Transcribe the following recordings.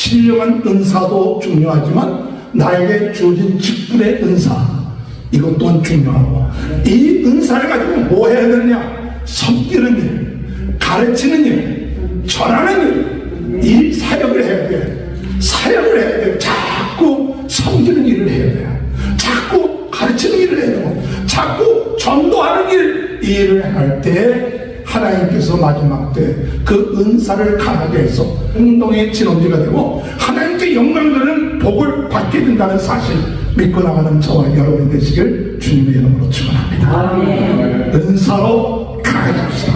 신령한 은사도 중요하지만 나에게 주어진 직분의 은사, 이것 또한 중요하고, 이 은사를 가지고 뭐 해야 되느냐? 섬기는 일, 가르치는 일, 전하는 일, 이 사역을 해야 돼. 사역을 해야 돼. 자꾸 섬기는 일을 해야 돼. 자꾸 가르치는 일을 해야 되고, 자꾸 전도하는 일, 이 일을 할 때 하나님께서 마지막 때 그 은사를 강하게 해서 행동의 진원지가 되고 하나님께 영광되는 복을 받게 된다는 사실 믿고 나가는 저와 여러분이 되시길 주님의 이름으로 축원합니다. 은사로 강해집시다.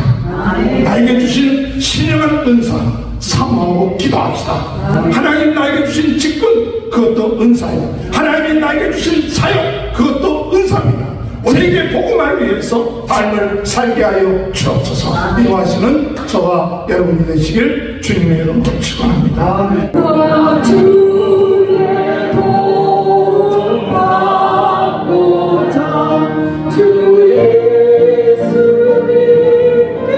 나에게 주신 신령한 은사 사모하고 기도합시다. 하나님 나에게 주신 직분, 그것도 은사예요. 하나님이 나에게 주신 사역, 그것도 은사입니다. 세계 복음을 위해서 삶을 살게 하여 주옵소서. 인도하시는 저와 여러분이 되시길 주님의 이름으로 축원합니다. 주의 복 받고자 주 예수 믿게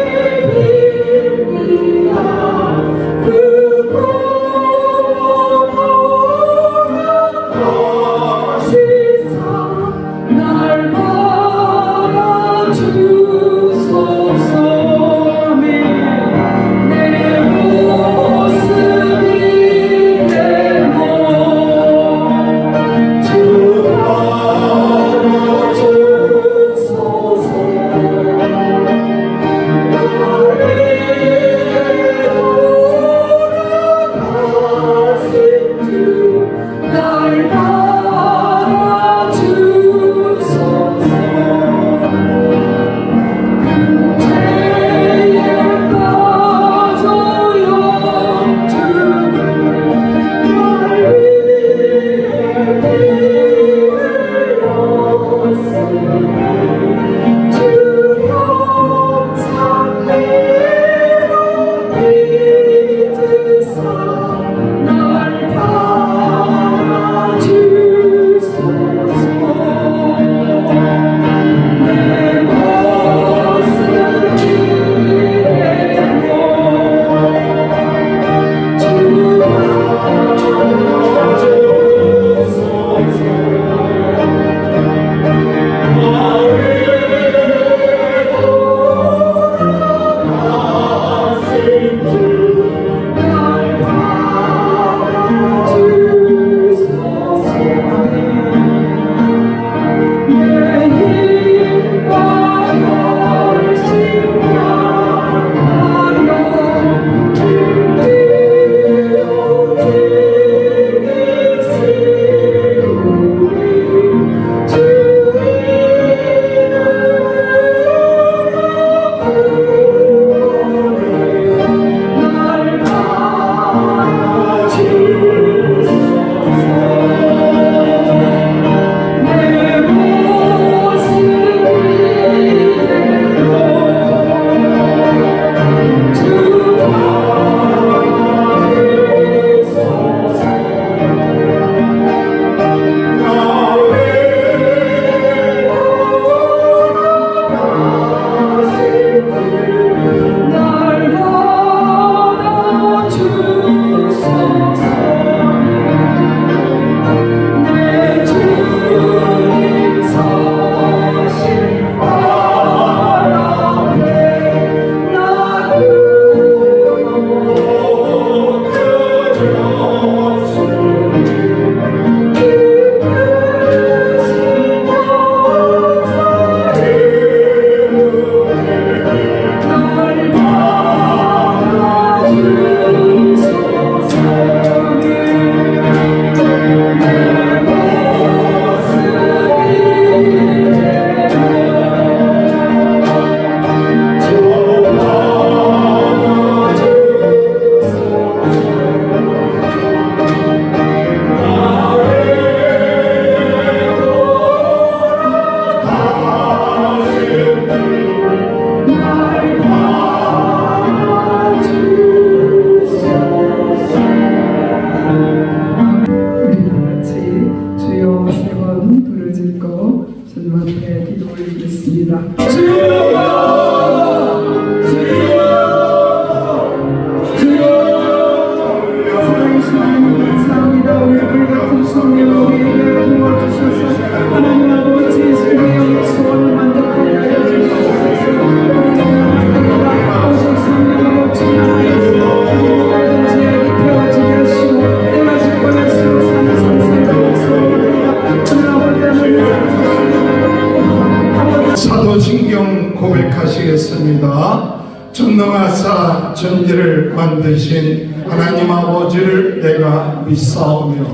됩니다. 그 복하시사 날 받아주소서. 내 모습이 되고 주 받아주소서. 날 받아주소서. 죄에 빠져요 주님 날 위해 되었으니 주 형상대로 믿으사 날 받아주소서. 내 모습이 되고 주 받아주소서. 나를 돌아가신 주 날 받아주소서. 내 힘과 열심과 하며 주님을 세우리 주 이름으로 날 받아주소서. 내 모습이 되고 주 받아주소서. 날 받아주소서. 내 주님 서신 바람에 나는 그렸으니 기쁘신 감사의 날 받아주소서. 내 모습이 되고 주 주여 세 번 부르짖고 주님 앞에 기도 올리겠습니다. 주여 주여 주여 살아계신 감사합니다. 우리 같은 성령 우리에게 도와주셔서 하나님 아버지 우리의 영의 소원을 만족하게 하여 주시옵소서. 오직 성령 아버지 누구든지 입혀지게 하시고 내가 직권할수록 사는 상상을 소원합니다. 주님 아버지 사도신경 고백하시겠습니다. 전능하사 전지를 만드신 하나님 아버지를 내가 믿사오며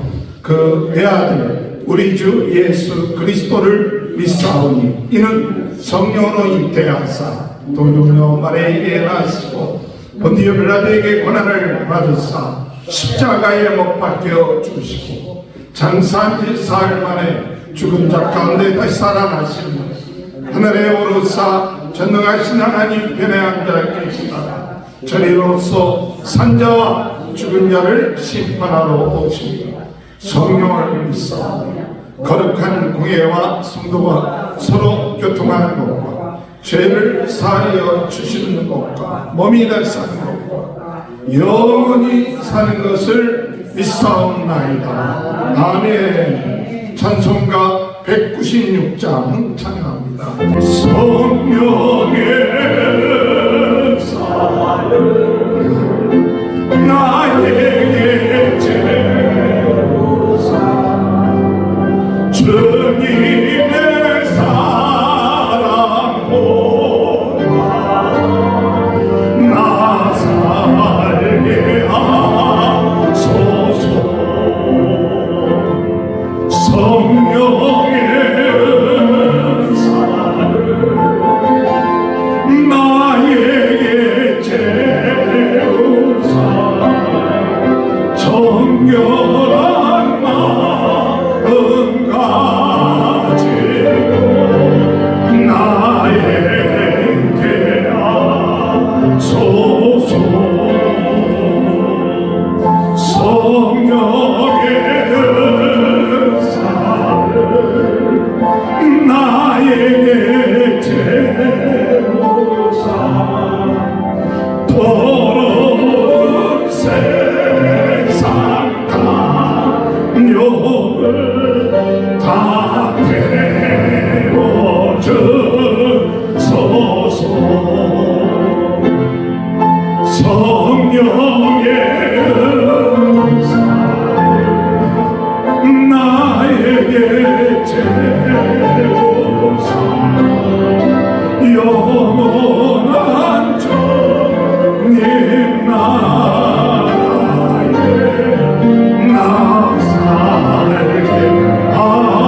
그 외아들 우리 주 예수 그리스도를 믿사오니 이는 성령으로 잉태하사 동정녀 마리아에게 나시고 본디오 빌라도에게 고난을 받으사 십자가에 못 박혀 죽으시고 장사한 지 사흘 만에 죽은 자 가운데 다시 살아나시며 하늘에 오르사 전능하신 하나님 편에 앉아 계시다가 저리로서 산자와 죽은 자를 심판하러 오시며 성령을 믿사오며 거룩한 공예와 성도가 서로 교통하는 것과 죄를 사하여 주시는 것과 몸이 다시 사는 것과 영원히 사는 것을 믿사옵나이다. 아멘. 찬송가 196장 찬양합니다. 성령의 사랑 나에게 제로사 주님의 사랑 보라 나 살게 하소서. 성령의 나에게 채우사 정결한 마음 가지고 나에게 하소서. 성령의 은사를 나에게 채우사 더러운 세상 담력을 다 태워주소서. 성령의 은사를 나에게 채우사 영원한 주님 나라에 나 살게 하소서.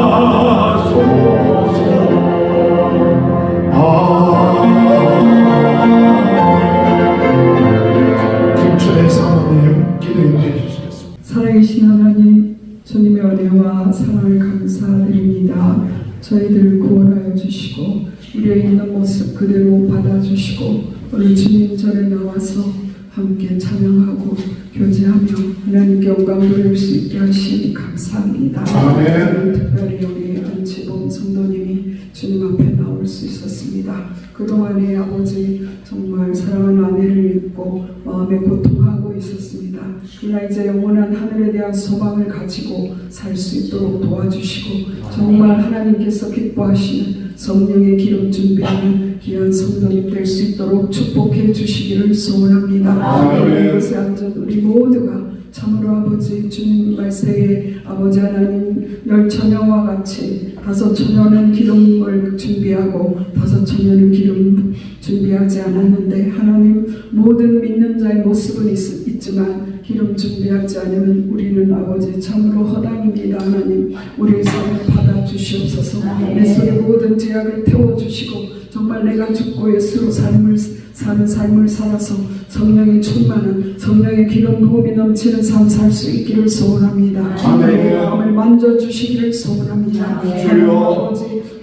김철의 사모님 기도해 주시겠습니다. 살아계신 하나님 주님의 은혜와 사랑을 감사드립니다. 저희들을 구원하여 주시고 우리의 있는 모습 그대로 받아주시고 오늘 주님 전에 나와서 함께 찬양하고 교제하며 하나님께 영광 돌릴 수 있게 하시니 감사합니다. 아멘. 특별히 우리 안치봉 성도님이 주님 앞에 나올 수 있었습니다. 그동안에 아버지 정말 사랑하는 아내를 잃고 마음에 고통하고 있었습니다. 그러나 이제 영원한 하늘에 대한 소망을 가지고 살 수 있도록 도와주시고 정말 하나님께서 기뻐하시는 성령의 기름 준비하는 귀한 성도님 될 수 있도록 축복해 주시기를 소원합니다. 이곳에 앉은 우리 모두가 참으로 아버지 주님 말세에 아버지 하나님 10처녀와 같이 5처녀는 기름을 준비하고 5처녀는 기름 준비하지 않았는데 하나님 모든 믿는 자의 모습은 있지만 기름 준비하지 않으면 우리는 아버지 참으로 허당입니다. 하나님 우리의 삶을 받아주시옵소서. 내 속에 모든 죄악을 태워주시고 정말 내가 죽고 예수로 사는 삶을 살아서 성령의 충만한 성령의 기름 부음이 넘치는 삶 살 수 있기를 소원합니다. 아멘. 마음을 만져주시기를 소원합니다. 주여.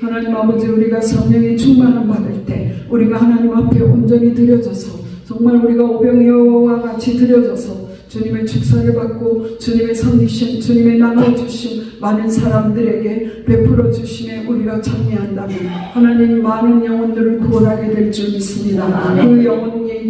하나님 아버지 우리가 성령의 충만함 받을 때 우리가 하나님 앞에 온전히 드려져서 정말 우리가 오병이어와 같이 드려져서 주님의 축사를 받고 주님의 섬기심 주님의 나눠주심 많은 사람들에게 베풀어 주심에 우리가 참여한다면 하나님 많은 영혼들을 구원하게 될 줄 믿습니다. 그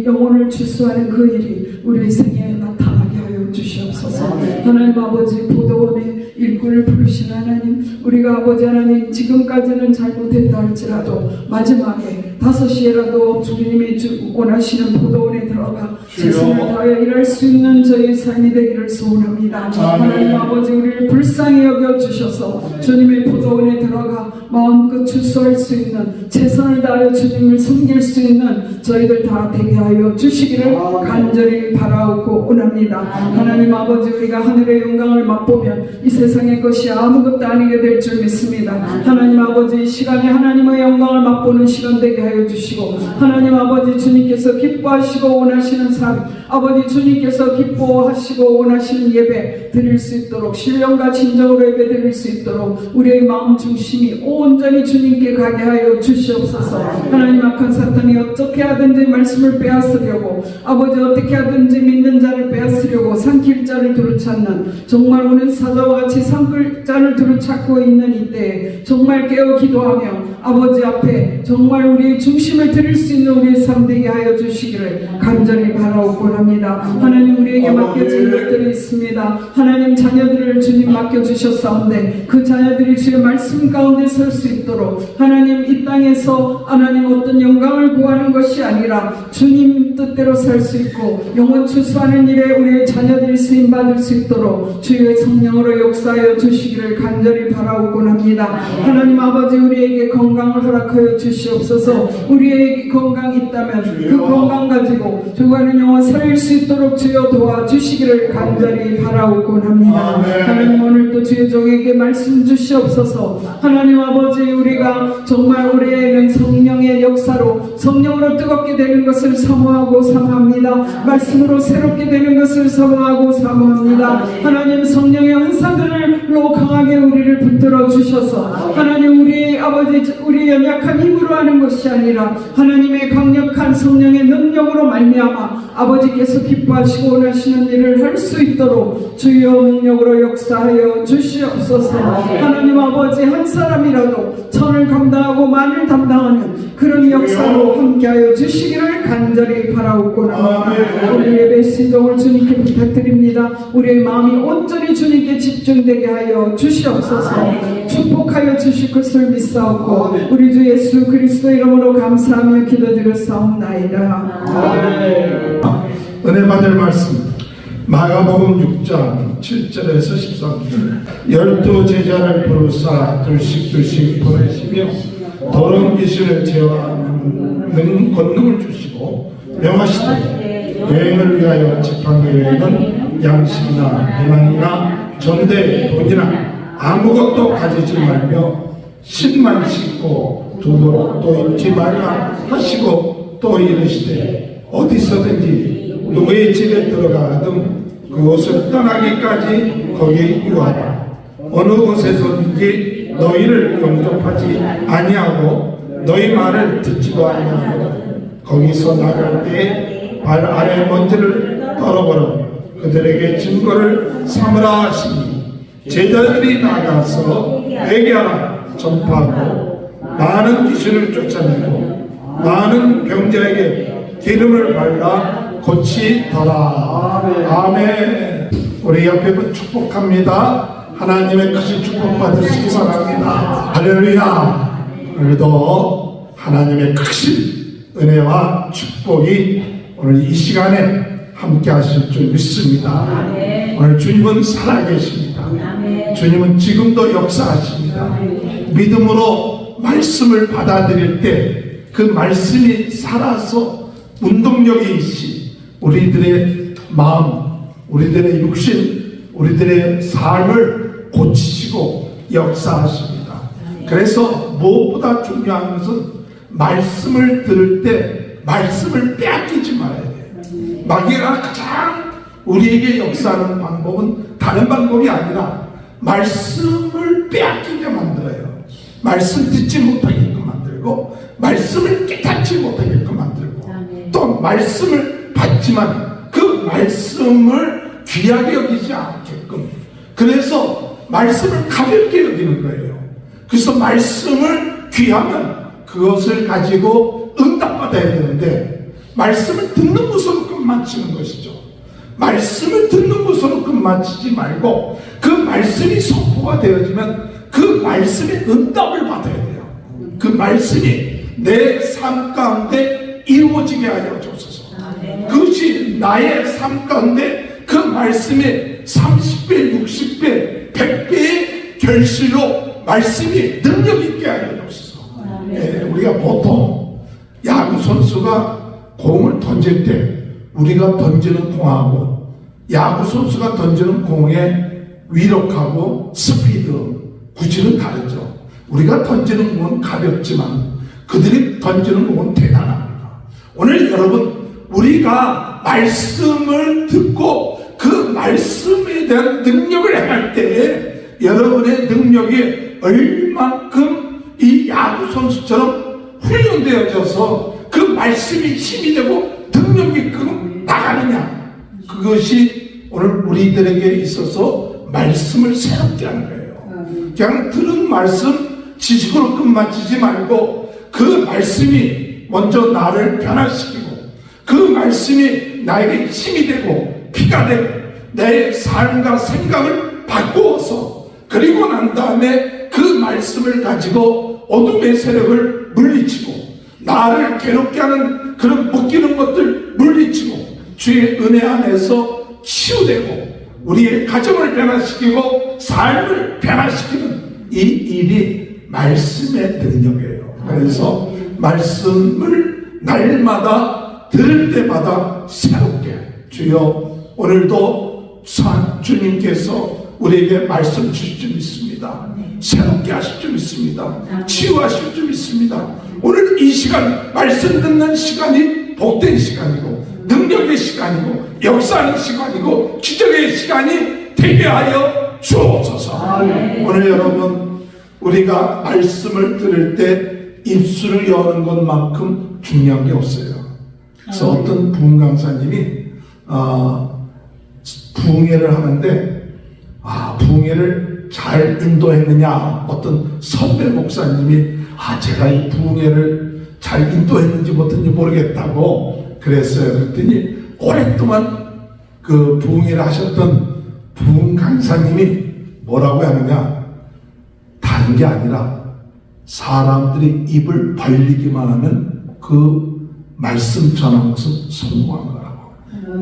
영혼을 추수하는 그 일이 우리 생에 나타나게 하여 주시옵소서. 하나님 아버지 포도원의 일꾼을 부르신 하나님, 우리가 아버지 하나님 지금까지는 잘못했다 할지라도 마지막에 5시에라도 주님이 원하시는 포도원에 들어가 최선을 다하여 일할 수 있는 저희 삶이 되기를 소원합니다. 하나님 아버지 우리를 불쌍히 여겨주셔서 주님의 포도원에 들어가 마음껏 출소할 수 있는, 최선을 다하여 주님을 섬길 수 있는 저희들 다 되게 하여 주시기를 간절히 바라고 원합니다. 하나님 아버지 우리가 하늘의 영광을 맛보면 이 세상의 것이 아무것도 아니게 될 줄 믿습니다. 하나님 아버지 이 시간에 하나님의 영광을 맛보는 시간 되게 하여 주시고, 하나님 아버지 주님께서 기뻐하시고 원하시는 삶, 아버지 주님께서 기뻐하시고 원하시는 예배 드릴 수 있도록, 신령과 진정으로 예배 드릴 수 있도록 우리의 마음 중심이 온전히 주님께 가게 하여 주시옵소서. 하나님 악한 사탄이 어떻게 하든지 말씀을 빼앗으려고, 아버지 어떻게 하든지 믿는 자를 빼앗으려고 삼킬 자를 두루찾는, 정말 오늘 사자와 같이 삼킬 자를 두루찾고 있는 이때에 정말 깨어 기도하며 아버지 앞에 정말 우리의 중심을 드릴 수 있는 우리의 삶 되게 하여 주시기를 간절히 바라옵고 합니다. 하나님 우리에게 맡겨진 것들이 있습니다. 하나님 자녀들을 주님 맡겨주셨사온데 그 자녀들이 주의 말씀 가운데 설 수 있도록, 하나님 이 땅에서 하나님 어떤 영광을 구하는 것이 아니라 주님 뜻대로 살 수 있고 영원 추수하는 일에 우리의 자녀들이 쓰임받을 수 있도록 주의 성령으로 역사하여 주시기를 간절히 바라옵고 합니다. 하나님 아버지 우리에게 건강을 허락하여 주시옵소서. 우리에게 건강이 있다면 그 건강 가지고 주가는 영원 살릴 수 있도록 주여 도와주시기를 간절히 바라옵고 합니다. 하나님 오늘도 주의 종에게 말씀 주시옵소서. 하나님 아버지 우리가 정말 올해에는 성령의 역사로 성령으로 뜨겁게 되는 것을 사모하고 사모합니다. 말씀으로 새롭게 되는 것을 사모하고 사모합니다. 하나님 성령의 은사들로 강하게 우리를 붙들어 주셔서 하나님 우리 아버지 우리 연약한 힘으로 하는 것이 아니라 하나님의 강력한 성령의 능력으로 말미암아 아버지께서 기뻐하시고 원하시는 일을 할 수 있도록 주여 능력으로 역사하여 주시옵소서. 하나님 아버지 한 사람이라도 천을 감당하고 만을 담당하는 그런 역사로 함께하여 주시기를 간절히 바라옵고 합니다. 우리 예배 시종을 주님께 부탁드립니다. 우리의 마음이 온전히 주님께 집중되게 하여 주시옵소서. 축복하여 주실 것을 믿사옵고 우리 주 예수 그리스도 이름으로 감사하며 기도드렸사옵나이다. 은혜 받을 말씀 마가복음 6장 7절에서 13절 12 제자를 부르사 둘씩 보내시며 더러운 귀신을 제어하는 권능을 주시고 명하시되 여행을 위하여 집한 계획은 양식이나 배낭이나 전대 돈이나 아무것도 가지지 말며 신만 씻고 두부도 입지 말라 하시고 또 이르시되 어디서든지 누구의 집에 들어가든 그곳을 떠나기까지 거기에 유하라. 어느 곳에서든지 너희를 영접하지 아니하고 너희 말을 듣지도 아니하고 거기서 나갈 때 발 아래 먼지를 떨어버려 그들에게 증거를 삼으라 하시니 제자들이 나가서 회개하라 전파하고 많은 귀신을 쫓아내고 많은 병자에게 기름을 발라 고치더라. 아멘. 우리 옆에 분 축복합니다. 하나님의 크신 축복 받으시기 바랍니다. 할렐루야. 오늘도 하나님의 크신 은혜와 축복이 오늘 이 시간에 함께 하실 줄 믿습니다. 오늘 주님은 살아계십니다. 주님은 지금도 역사하십니다. 믿음으로 말씀을 받아들일 때 그 말씀이 살아서 운동력이 있이 우리들의 마음, 우리들의 육신, 우리들의 삶을 고치시고 역사하십니다. 그래서 무엇보다 중요한 것은 말씀을 들을 때 말씀을 빼앗기지 말아야 돼요. 마귀가 가장 우리에게 역사하는 방법은 다른 방법이 아니라 말씀을 빼앗기게 만들어요. 말씀 듣지 못하게끔 만들고 말씀을 깨닫지 못하게끔 만들고 또 말씀을 받지만 그 말씀을 귀하게 여기지 않게끔, 그래서 말씀을 가볍게 여기는 거예요. 그래서 말씀을 귀하면 그것을 가지고 응답받아야 되는데 말씀을 듣는 것으로 끝마치는 것이죠. 말씀을 듣는 것으로 끝마치지 말고 그 말씀이 선포가 되어지면 그 말씀의 응답을 받아야 돼요. 그 말씀이 내 삶 가운데 이루어지게 하여 주옵소서. 그것이 나의 삶 가운데 그 말씀의 30배, 60배, 100배의 결실로 말씀이 능력 있게 하여 주옵소서. 우리가 보통 야구 선수가 공을 던질 때 우리가 던지는 공하고 야구 선수가 던지는 공의 위력하고 스피드, 구질은 다르죠. 우리가 던지는 공은 가볍지만 그들이 던지는 공은 대단합니다. 오늘 여러분, 우리가 말씀을 듣고 그 말씀에 대한 능력을 행할 때에 여러분의 능력이 얼만큼 이 야구 선수처럼 훈련되어져서 그 말씀이 힘이 되고 능력이 나가느냐, 그것이 오늘 우리들에게 있어서 말씀을 새롭게 하는 거예요. 그냥 들은 말씀 지식으로 끝마치지 말고 그 말씀이 먼저 나를 변화시키고 그 말씀이 나에게 힘이 되고 피가 되고 내 삶과 생각을 바꾸어서 그리고 난 다음에 그 말씀을 가지고 어둠의 세력을 물리치고 나를 괴롭게 하는 그런 묶이는 것들 물리치고 주의 은혜 안에서 치유되고 우리의 가정을 변화시키고 삶을 변화시키는 이 일이 말씀의 능력이에요. 그래서 말씀을 날마다 들을 때마다 새롭게, 주여 오늘도 주님께서 우리에게 말씀 주실 줄 믿습니다. 새롭게 하실 줄 믿습니다. 치유하실 줄 믿습니다. 오늘 이 시간, 말씀 듣는 시간이 복된 시간이고 능력의 시간이고 역사하는 시간이고 기적의 시간이 되게 하여 주옵소서. 오늘 여러분, 우리가 말씀을 들을 때 입술을 여는 것만큼 중요한 게 없어요. 그래서 어떤 부흥 강사님이 부흥회를 하는데 부흥회를 잘 인도했느냐, 어떤 선배 목사님이 제가 이 부흥회를 잘 인도했는지 못했는지 모르겠다고 그랬어요. 그랬더니 오랫동안 그 부흥회를 하셨던 부흥 강사님이 뭐라고 하느냐, 다른 게 아니라 사람들이 입을 벌리기만 하면 그 말씀 전하는 것은 성공한 거라고.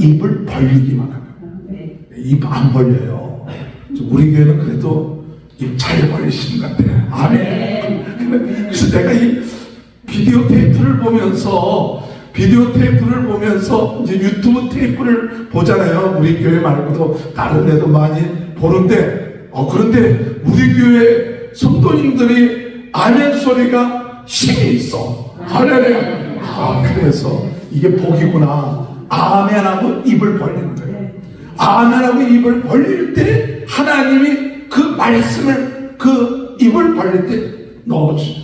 입을 벌리기만 하면. 입 안 벌려요. 우리 교회는 그래도 입 잘 벌리시는 것 같아요. 아멘. 그래서 내가 이 비디오 테이프를 보면서 이제 유튜브 테이프를 보잖아요. 우리 교회 말고도 다른 데도 많이 보는데 그런데 우리 교회 성도님들이 아멘 소리가 힘이 있어. 할렐루야. 그래서 이게 복이구나. 아멘하고 입을 벌리는 거예요. 아멘하고 입을 벌릴 때 하나님이 그 말씀을 그 입을 벌릴 때 넣어주죠.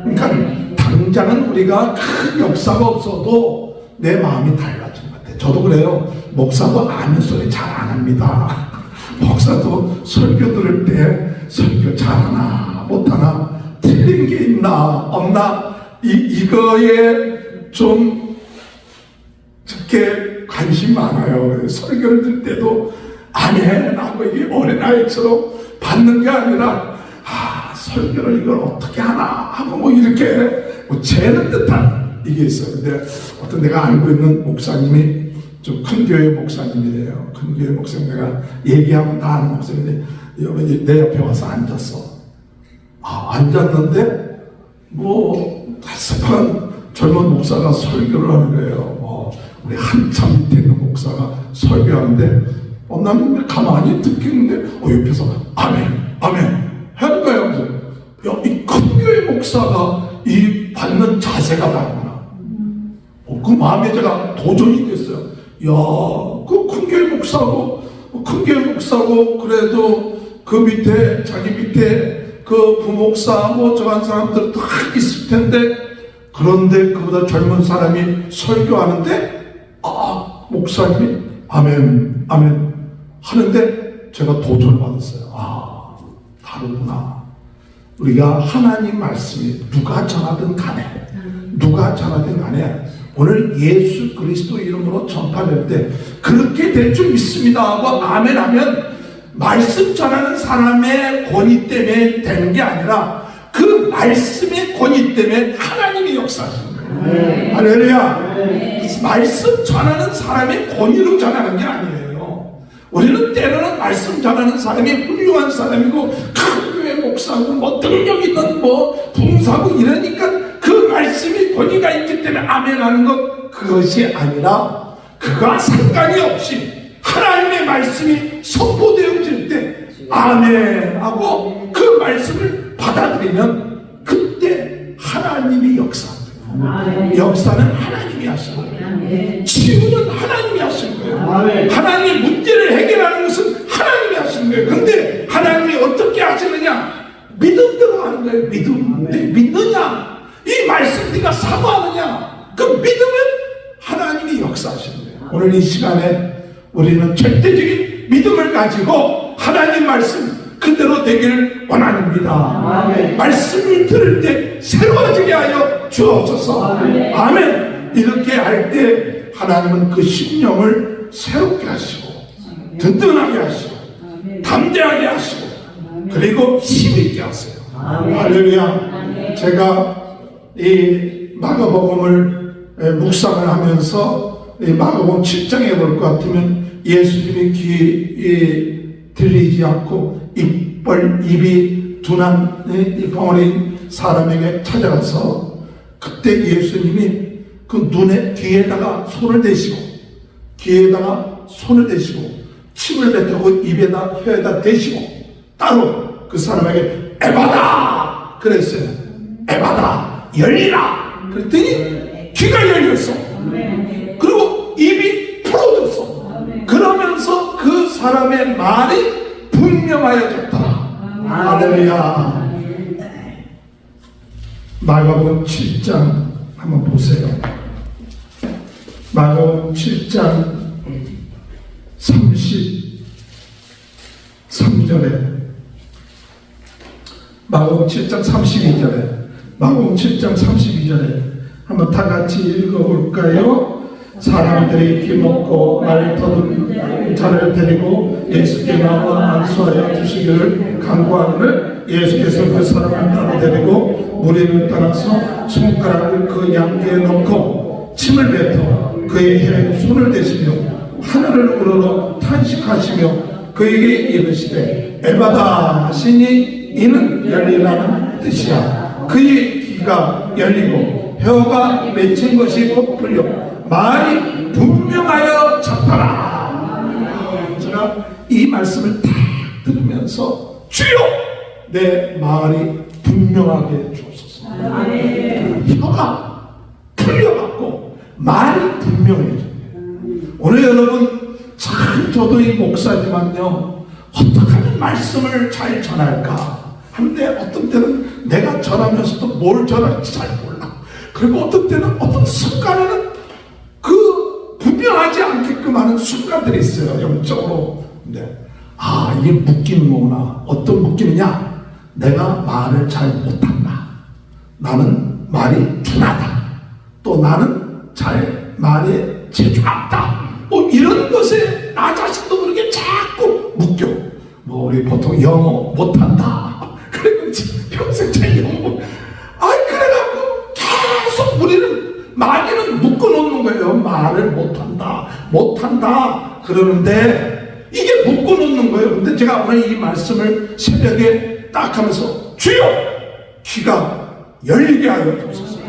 그러니까 당장은 우리가 큰 역사가 없어도 내 마음이 달라진 것 같아요. 저도 그래요. 목사도 아멘 소리 잘 안 합니다. 목사도 설교 들을 때 설교 잘하나 못하나 틀린 게 있나 없나 이거에 좀 적게 관심 많아요. 설교를 들 때도 아멘 하고 이게 어린아이처럼 받는 게 아니라 설교를 이걸 어떻게 하나 하고 뭐 이렇게 재는 듯한 이게 있어요. 근데 어떤 내가 알고 있는 목사님이 좀 큰 교회 목사님이래요. 큰 교회 목사님, 내가 얘기하면 다 아는 목사님인데 내 옆에 와서 앉았어. 앉았는데 답답한 젊은 목사가 설교를 하는 거예요. 우리 한참 밑에 있는 목사가 설교하는데 나는 가만히 듣겠는데 옆에서 아멘 하는 거예요. 이 큰 교회 목사가 이 받는 자세가 다르구나. 그 마음에 제가 도전이 됐어요. 그 큰 교회 목사고 그래도 그 밑에 자기 밑에 그 부목사 저한 사람들 다 있을 텐데, 그런데 그보다 젊은 사람이 설교하는데 목사님이 아멘 하는데 제가 도전을 받았어요. 다르구나. 우리가 하나님 말씀이 누가 전하든 간에 오늘 예수 그리스도 이름으로 전파될 때 그렇게 될 줄 믿습니다 하고 아멘 하면 말씀 전하는 사람의 권위 때문에 되는 게 아니라 그 말씀의 권위 때문에 하나님이 역사하시는 거예요. 할렐루야. 말씀 전하는 사람의 권위로 전하는 게 아니에요. 우리는 때로는 말씀 전하는 사람이 훌륭한 사람이고 큰 교회 목사고 뭐 능력 있는 뭐 봉사고 이러니까 그 말씀이 권위가 있기 때문에 아멘 하는 것, 그것이 아니라 그가 상관이 없이 하나님의 말씀이 선포되어질 때 아멘 하고 그 말씀을 받아들이면 그때 하나님이 역사합니다. 역사는 하나님이 하시는 거예요. 치유는 하나님이 하시는 거예요. 하나님의 문제를 해결하는 것은 하나님이 하시는 거예요. 근데 하나님이 어떻게 하시느냐? 믿음대로 하는 거예요. 믿음. 믿느냐? 이 말씀 네가 사모하느냐? 그 믿음은 하나님이 역사하시는 거예요. 오늘 이 시간에 우리는 절대적인 믿음을 가지고 하나님 말씀 그대로 되기를 원합니다. 말씀을 들을 때 새로워지게 하여 주옵소서. 아멘. 이렇게 할 때 하나님은 그 심령을 새롭게 하시고 든든하게 하시고 담대하게 하시고 그리고 힘있게 하세요. 할렐루야. 제가 이 마가복음을 묵상을 하면서 이 마가복음 7장에 볼 것 같으면 예수님의 귀에 들리지 않고 입이 둔한 이 벙어리 사람에게 찾아가서 그때 예수님이 그 눈에 귀에다가 손을 대시고 침을 뱉고 입에다 혀에다 대시고 따로 그 사람에게 에바다 그랬어요. 에바다 열리라 그랬더니 귀가 열렸어. 그리고 입이 풀어졌어. 그러면서 그 사람의 말이 분명하여졌더라. 할렐루야. 마가복음 7장 한번 보세요. 마가복음 7장 33절에 마가복음 7장 32절에 한번 다 같이 읽어볼까요? 사람들이 귀먹고 말 터둔 자를 데리고 예수께 나와 안수하여 주시기를 간구하기를 예수께서 그 사람을 따로 데리고 무리를 따라서 손가락을 그 양귀에 넣고 침을 뱉어 그의 혀에 손을 대시며 하늘을 우러러 탄식하시며 그에게 이르시되 에바다 하시니 이는 열리라는 뜻이야. 그의 귀가 열리고 혀가 맺힌 것이 곧 풀려 말이 분명하여 졌더라. 제가 이 말씀을 딱 들으면서 주여 내 말이 분명하게 주옵소서. 혀가 풀려갖고 말이 분명해져요. 오늘 여러분 참 저도 이 목사지만요 어떻게 하면 말씀을 잘 전할까 한데 어떤 때는 내가 전하면서도 뭘 전할지 잘 몰라. 그리고 어떤 때는 어떤 순간에는 그 분명하지 않게끔 하는 순간들이 있어요. 영적으로. 근데 이게 묶이는 거구나. 어떤 묶이느냐? 내가 말을 잘 못한다. 나는 말이 둔하다. 또 나는 잘 말에 재주가 없다. 뭐 이런 것에 나 자신도 모르게 자꾸 묶여. 뭐 우리 보통 영어 못한다. 그리고 평생 제 영어 그래갖고 계속 우리는 많이는 묶어놓는 거예요. 말을 못한다 그러는데 이게 묶어놓는 거예요. 근데 제가 오늘 이 말씀을 새벽에 딱 하면서 주여 귀가 열리게 하여 주옵소서.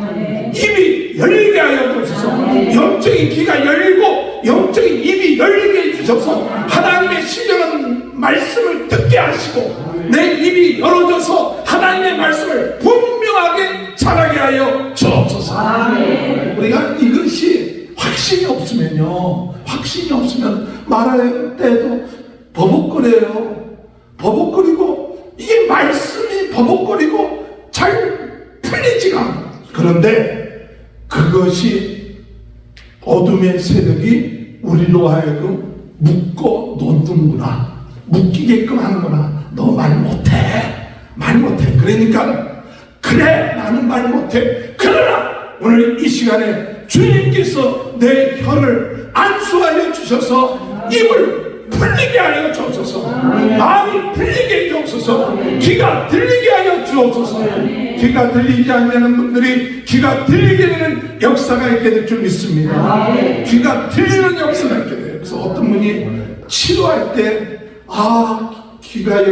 입이 열리게 하여 주옵소서. 영적인 귀가 열리고 영적인 입이 열리게 해주셔서 하나님의 신령한 말씀을 듣게 하시고 내 입이 열어져서 하나님의 말씀을 분명하게 전하게 하여 주옵소서. 우리가 이것이 확신이 없으면 말할 때도 버벅거리고 이게 말씀이 버벅거리고 잘 풀리지가 않아. 그런데 그것이 어둠의 세력이 우리로 하여금 묶어 놓는구나, 묶이게끔 하는구나. 너 말 못해. 말 못해. 그러니까 그래 나는 말 못해. 그러나 오늘 이 시간에 주님께서 내 혀를 안수하여 주셔서 입을 풀리게 하여 주옵소서. 마음이 풀리게 해 주옵소서. 귀가 들리게 하여 주옵소서. 귀가 들리지 않는 분들이 귀가 들리게 되는 역사가 있게 될 줄 믿습니다. 귀가 들리는 역사가 있게 돼요. 그래서 어떤 분이 치료할 때 귀가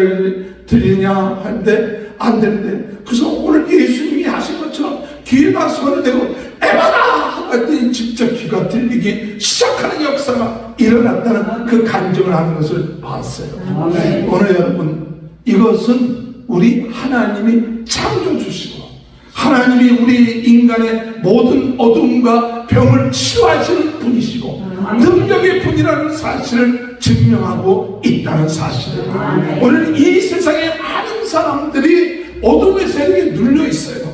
들리냐 하는데 안 되는데, 그래서 오늘 예수님이 하신 것처럼 귀에다 손을 대고 에바다 했더니 진짜 귀가 들리기 시작하는 역사가 일어났다는 그 간증을 하는 것을 봤어요. 오늘 여러분, 이것은 우리 하나님이 창조주시고 하나님이 우리 인간의 모든 어둠과 병을 치유하시는 분이시고 능력의 분이라는 사실을 증명하고 있다는 사실이에요. 오늘 이 세상에 많은 사람들이 어둠의 세력에 눌려 있어요.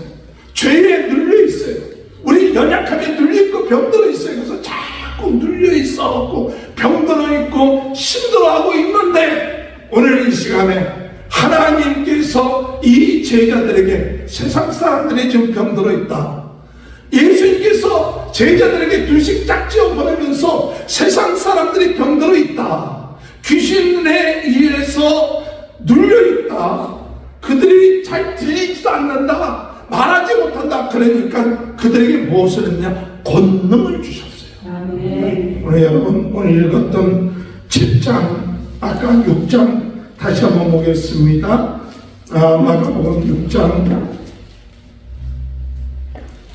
죄에 눌려 있어요. 우리 연약함에 눌려 있고 병들어 있어요. 그래서 자꾸 눌려 있어 병들어 있고 힘들어하고 있는데, 오늘 이 시간에 하나님께서 이 제자들에게 세상 사람들이 지금 병들어 있다. 예수님께서 제자들에게 두식 짝지어 보내면서 세상 사람들이 병들어 있다. 귀신에 의해서 눌려 있다. 그들이 잘 들리지도 않는다. 말하지 못한다. 그러니까 그들에게 무엇을 했냐? 권능을 주셨어요. 오늘 여러분, 오늘 읽었던 7장, 아까 6장 다시 한번 보겠습니다. 마가복음 6장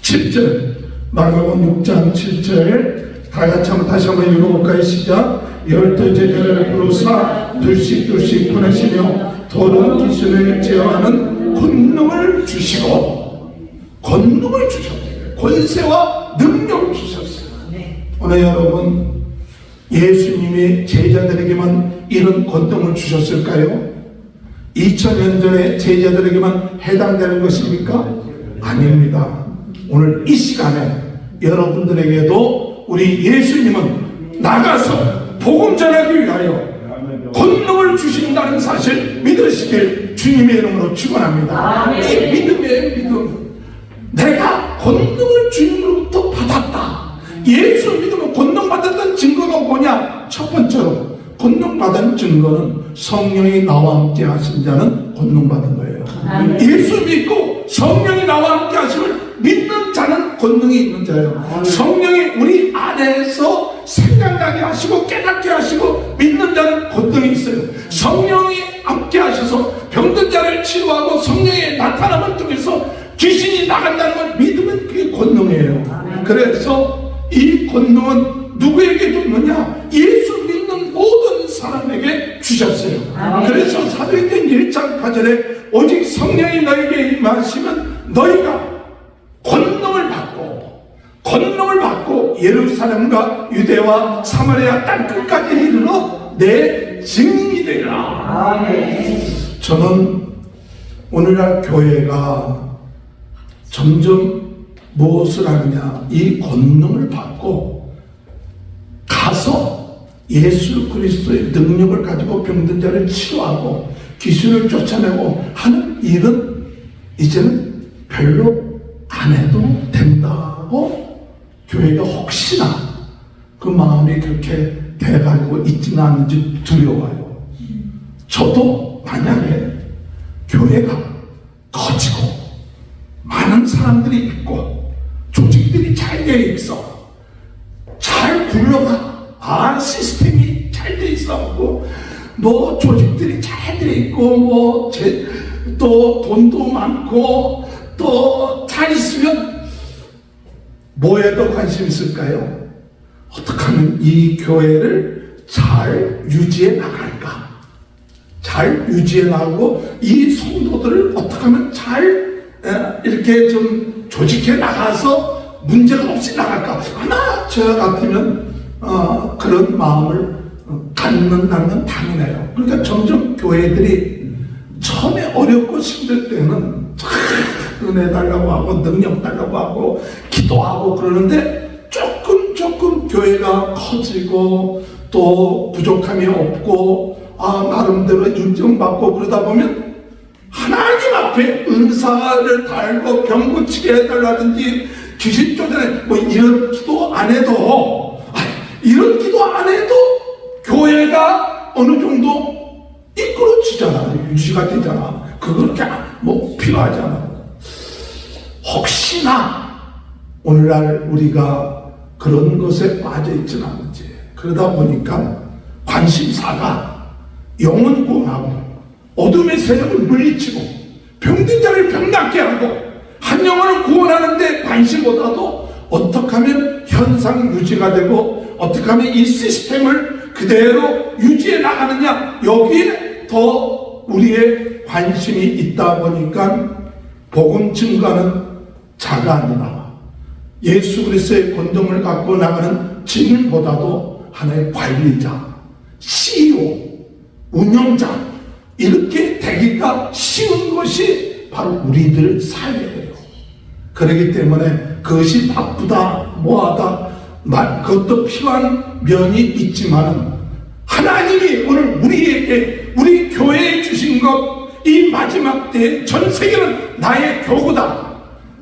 7절, 마가복음 6장 7절 다시 한번 읽어볼까요? 시작. 12제자를 부르사 둘씩 보내시며 더러운 귀신을 제어하는 권능을 주시고, 권능을 주셨어요. 권세와 능력을 주셨어요. 오늘 여러분, 예수님이 제자들에게만 이런 권능을 주셨을까요? 2000년 전에 제자들에게만 해당되는 것입니까? 아닙니다. 오늘 이 시간에 여러분들에게도 우리 예수님은 나가서 복음 전하기 위하여 권능을 주신다는 사실 믿으시길 주님의 이름으로 축원합니다. 이 믿음의 믿음, 내가 권능을 주님으로부터 받았다. 예수 믿으면 권능 받았던 증거가 뭐냐? 첫 번째로 권능 받은 증거는 성령이 나와 함께 하신 자는 권능 받은 거예요. 예수 믿고 성령이 나와 함께 하심을 믿는 자는 권능이 있는 자예요. 성령이 우리 안에서 생각나게 하시고 깨닫게 하시고 믿는 자는 권능이 있어요. 성령이 함께 하셔서 병든 자를 치유하고 성령의 나타남을 통해서 귀신이 나간다는 걸 믿으면 그게 권능이에요. 그래서 이 권능은 누구에게 줬느냐? 예수 믿는 모든 사람에게 주셨어요. 그래서 사도행전 1장 8절에 오직 성령이 너에게 임하시면 너희가 권능을 받고 예루살렘과 유대와 사마리아 땅끝까지 이르러 내 증인이 되리라. 저는 오늘날 교회가 점점 무엇을 하느냐? 이 권능을 받고 가서 예수 그리스도의 능력을 가지고 병든 자를 치유하고 귀신을 쫓아내고 하는 일은 이제는 별로 안 해도 된다고 교회가 혹시나 그 마음이 그렇게 돼가지고 있지는 않는지 두려워요. 저도 만약에 교회가 커지고 많은 사람들이 있고 조직들이 잘 되어 있어, 잘 굴러가, 시스템이 잘 되어 있어, 뭐 조직들이 잘 되어 있고 또 돈도 많고 또 잘 있으면 뭐에 더 관심 있을까요? 어떻게 하면 이 교회를 잘 유지해 나갈까? 잘 유지해 나가고 이 성도들을 어떻게 하면 잘 이렇게 좀 조직해 나가서 문제가 없이 나갈까? 아마 저 같으면 그런 마음을 갖는다는 건 당연해요. 그러니까 점점 교회들이 처음에 어렵고 힘들 때는 은혜 달라고 하고 능력 달라고 하고 기도하고 그러는데 조금 교회가 커지고 또 부족함이 없고 나름대로 인정받고 그러다 보면 하나님 앞에 은사를 달고 병 고치게 해달라든지 귀신 쫓아내 뭐 이런 기도 안 해도 이런 기도 안 해도 교회가 어느 정도 이끌어지잖아. 유지가 되잖아. 그렇게 뭐 필요하잖아. 혹시나 오늘날 우리가 그런 것에 빠져 있지는 않은지 그러다 보니까 관심사가 영혼 구원하고 어둠의 세력을 물리치고 병든 자를 병낫게 하고 한 영혼을 구원하는데 관심보다도 어떻게 하면 현상 유지가 되고 어떻게 하면 이 시스템을 그대로 유지해 나가느냐 여기에 더 우리의 관심이 있다 보니까 복음 증거는 자가 아니라 예수 그리스도의 권능을 갖고 나가는 증인보다도 하나의 관리자, CEO, 운영자 이렇게 되기가 쉬운 것이 바로 우리들 사회예요. 그렇기 때문에 그것이 바쁘다 뭐하다 그것도 필요한 면이 있지만 하나님이 오늘 우리에게 우리 교회에 주신 것 이 마지막 때에 전 세계는 나의 교구다.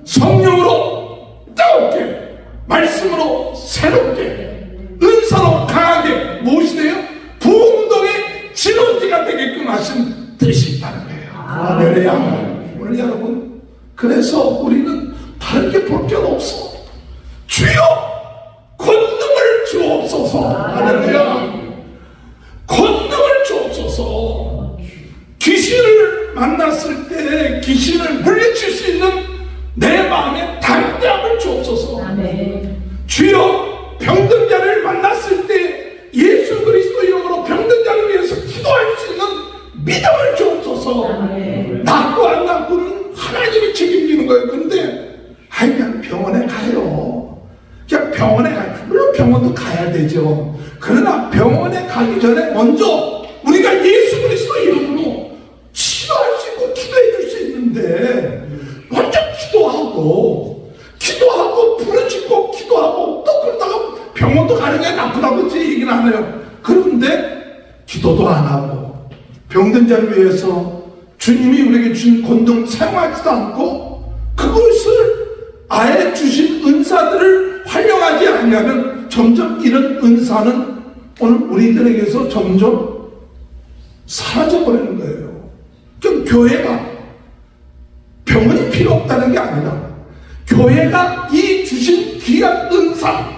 성령으로 뜨겁게 말씀으로 새롭게 은사로 강하게 무엇이 돼요? 부흥동의 진원지가 되게끔 하신 뜻이 있다는 거예요. 할렐루야. 오늘 여러분 그래서 우리는 다른 게 볼 필요 없어. 주여 권능을 주옵소서. 할렐루야. 권능을 주옵소서. 귀신을 만났을 때 귀신을 물리칠 수 있는 내 마음에 담대함을 주옵소서. 주여 병든 자를 만났을 때 예수 그리스도 이름으로 병든 자를 위해서 기도할 수 있는 믿음을 주옵소서. 낫고 안 낫고는 하나님이 책임지는 거예요. 그런데 그냥 병원에 가요. 그냥 병원에 가요. 물론 병원도 가야 되죠. 그러나 병원에 가기 전에 먼저 우리가 예수 그리스도 이름으로 치료할 수 있고 기도해 줄 수 있는데 먼저 기도하고 부르짖고 기도하고 또 그러다가 병원도 가는 게 나쁘다고 얘기는 안 해요. 그런데 기도도 안 하고 병든 자를 위해서 주님이 우리에게 주신 권능 사용하지도 않고 그것을 아예 주신 은사들을 활용하지 않으면 점점 이런 은사는 오늘 우리들에게서 점점 사라져버리는 거예요. 좀 교회가 병원이 필요 없다는 게 아니라 교회가 이 주신 귀한 은사,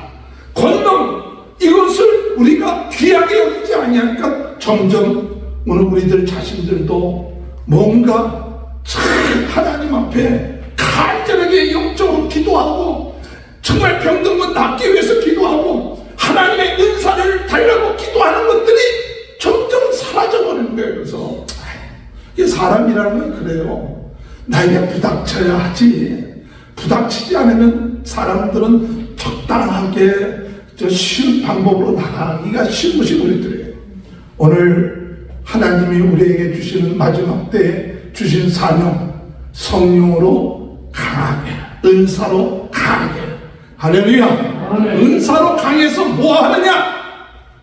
권능 이것을 우리가 귀하게 여기지 아니하니까 점점 오늘 우리들 자신들도 뭔가 참 하나님 앞에 간절하게 영적으로 기도하고 정말 병든 것 낫기 위해서 기도하고 하나님의 은사를 달라고 기도하는 것들이 점점 사라져버리는 거예요. 그래서 사람이라는 건 그래요. 나에게 부닥쳐야 하지 부닥치지 않으면 사람들은 적당하게 쉬운 방법으로 나가기가 쉬운 것이 우리들이에요. 오늘 하나님이 우리에게 주시는 마지막 때에 주신 사명 성령으로 강하게 은사로 강하게 할렐루야. 은사로 강해서 뭐 하느냐?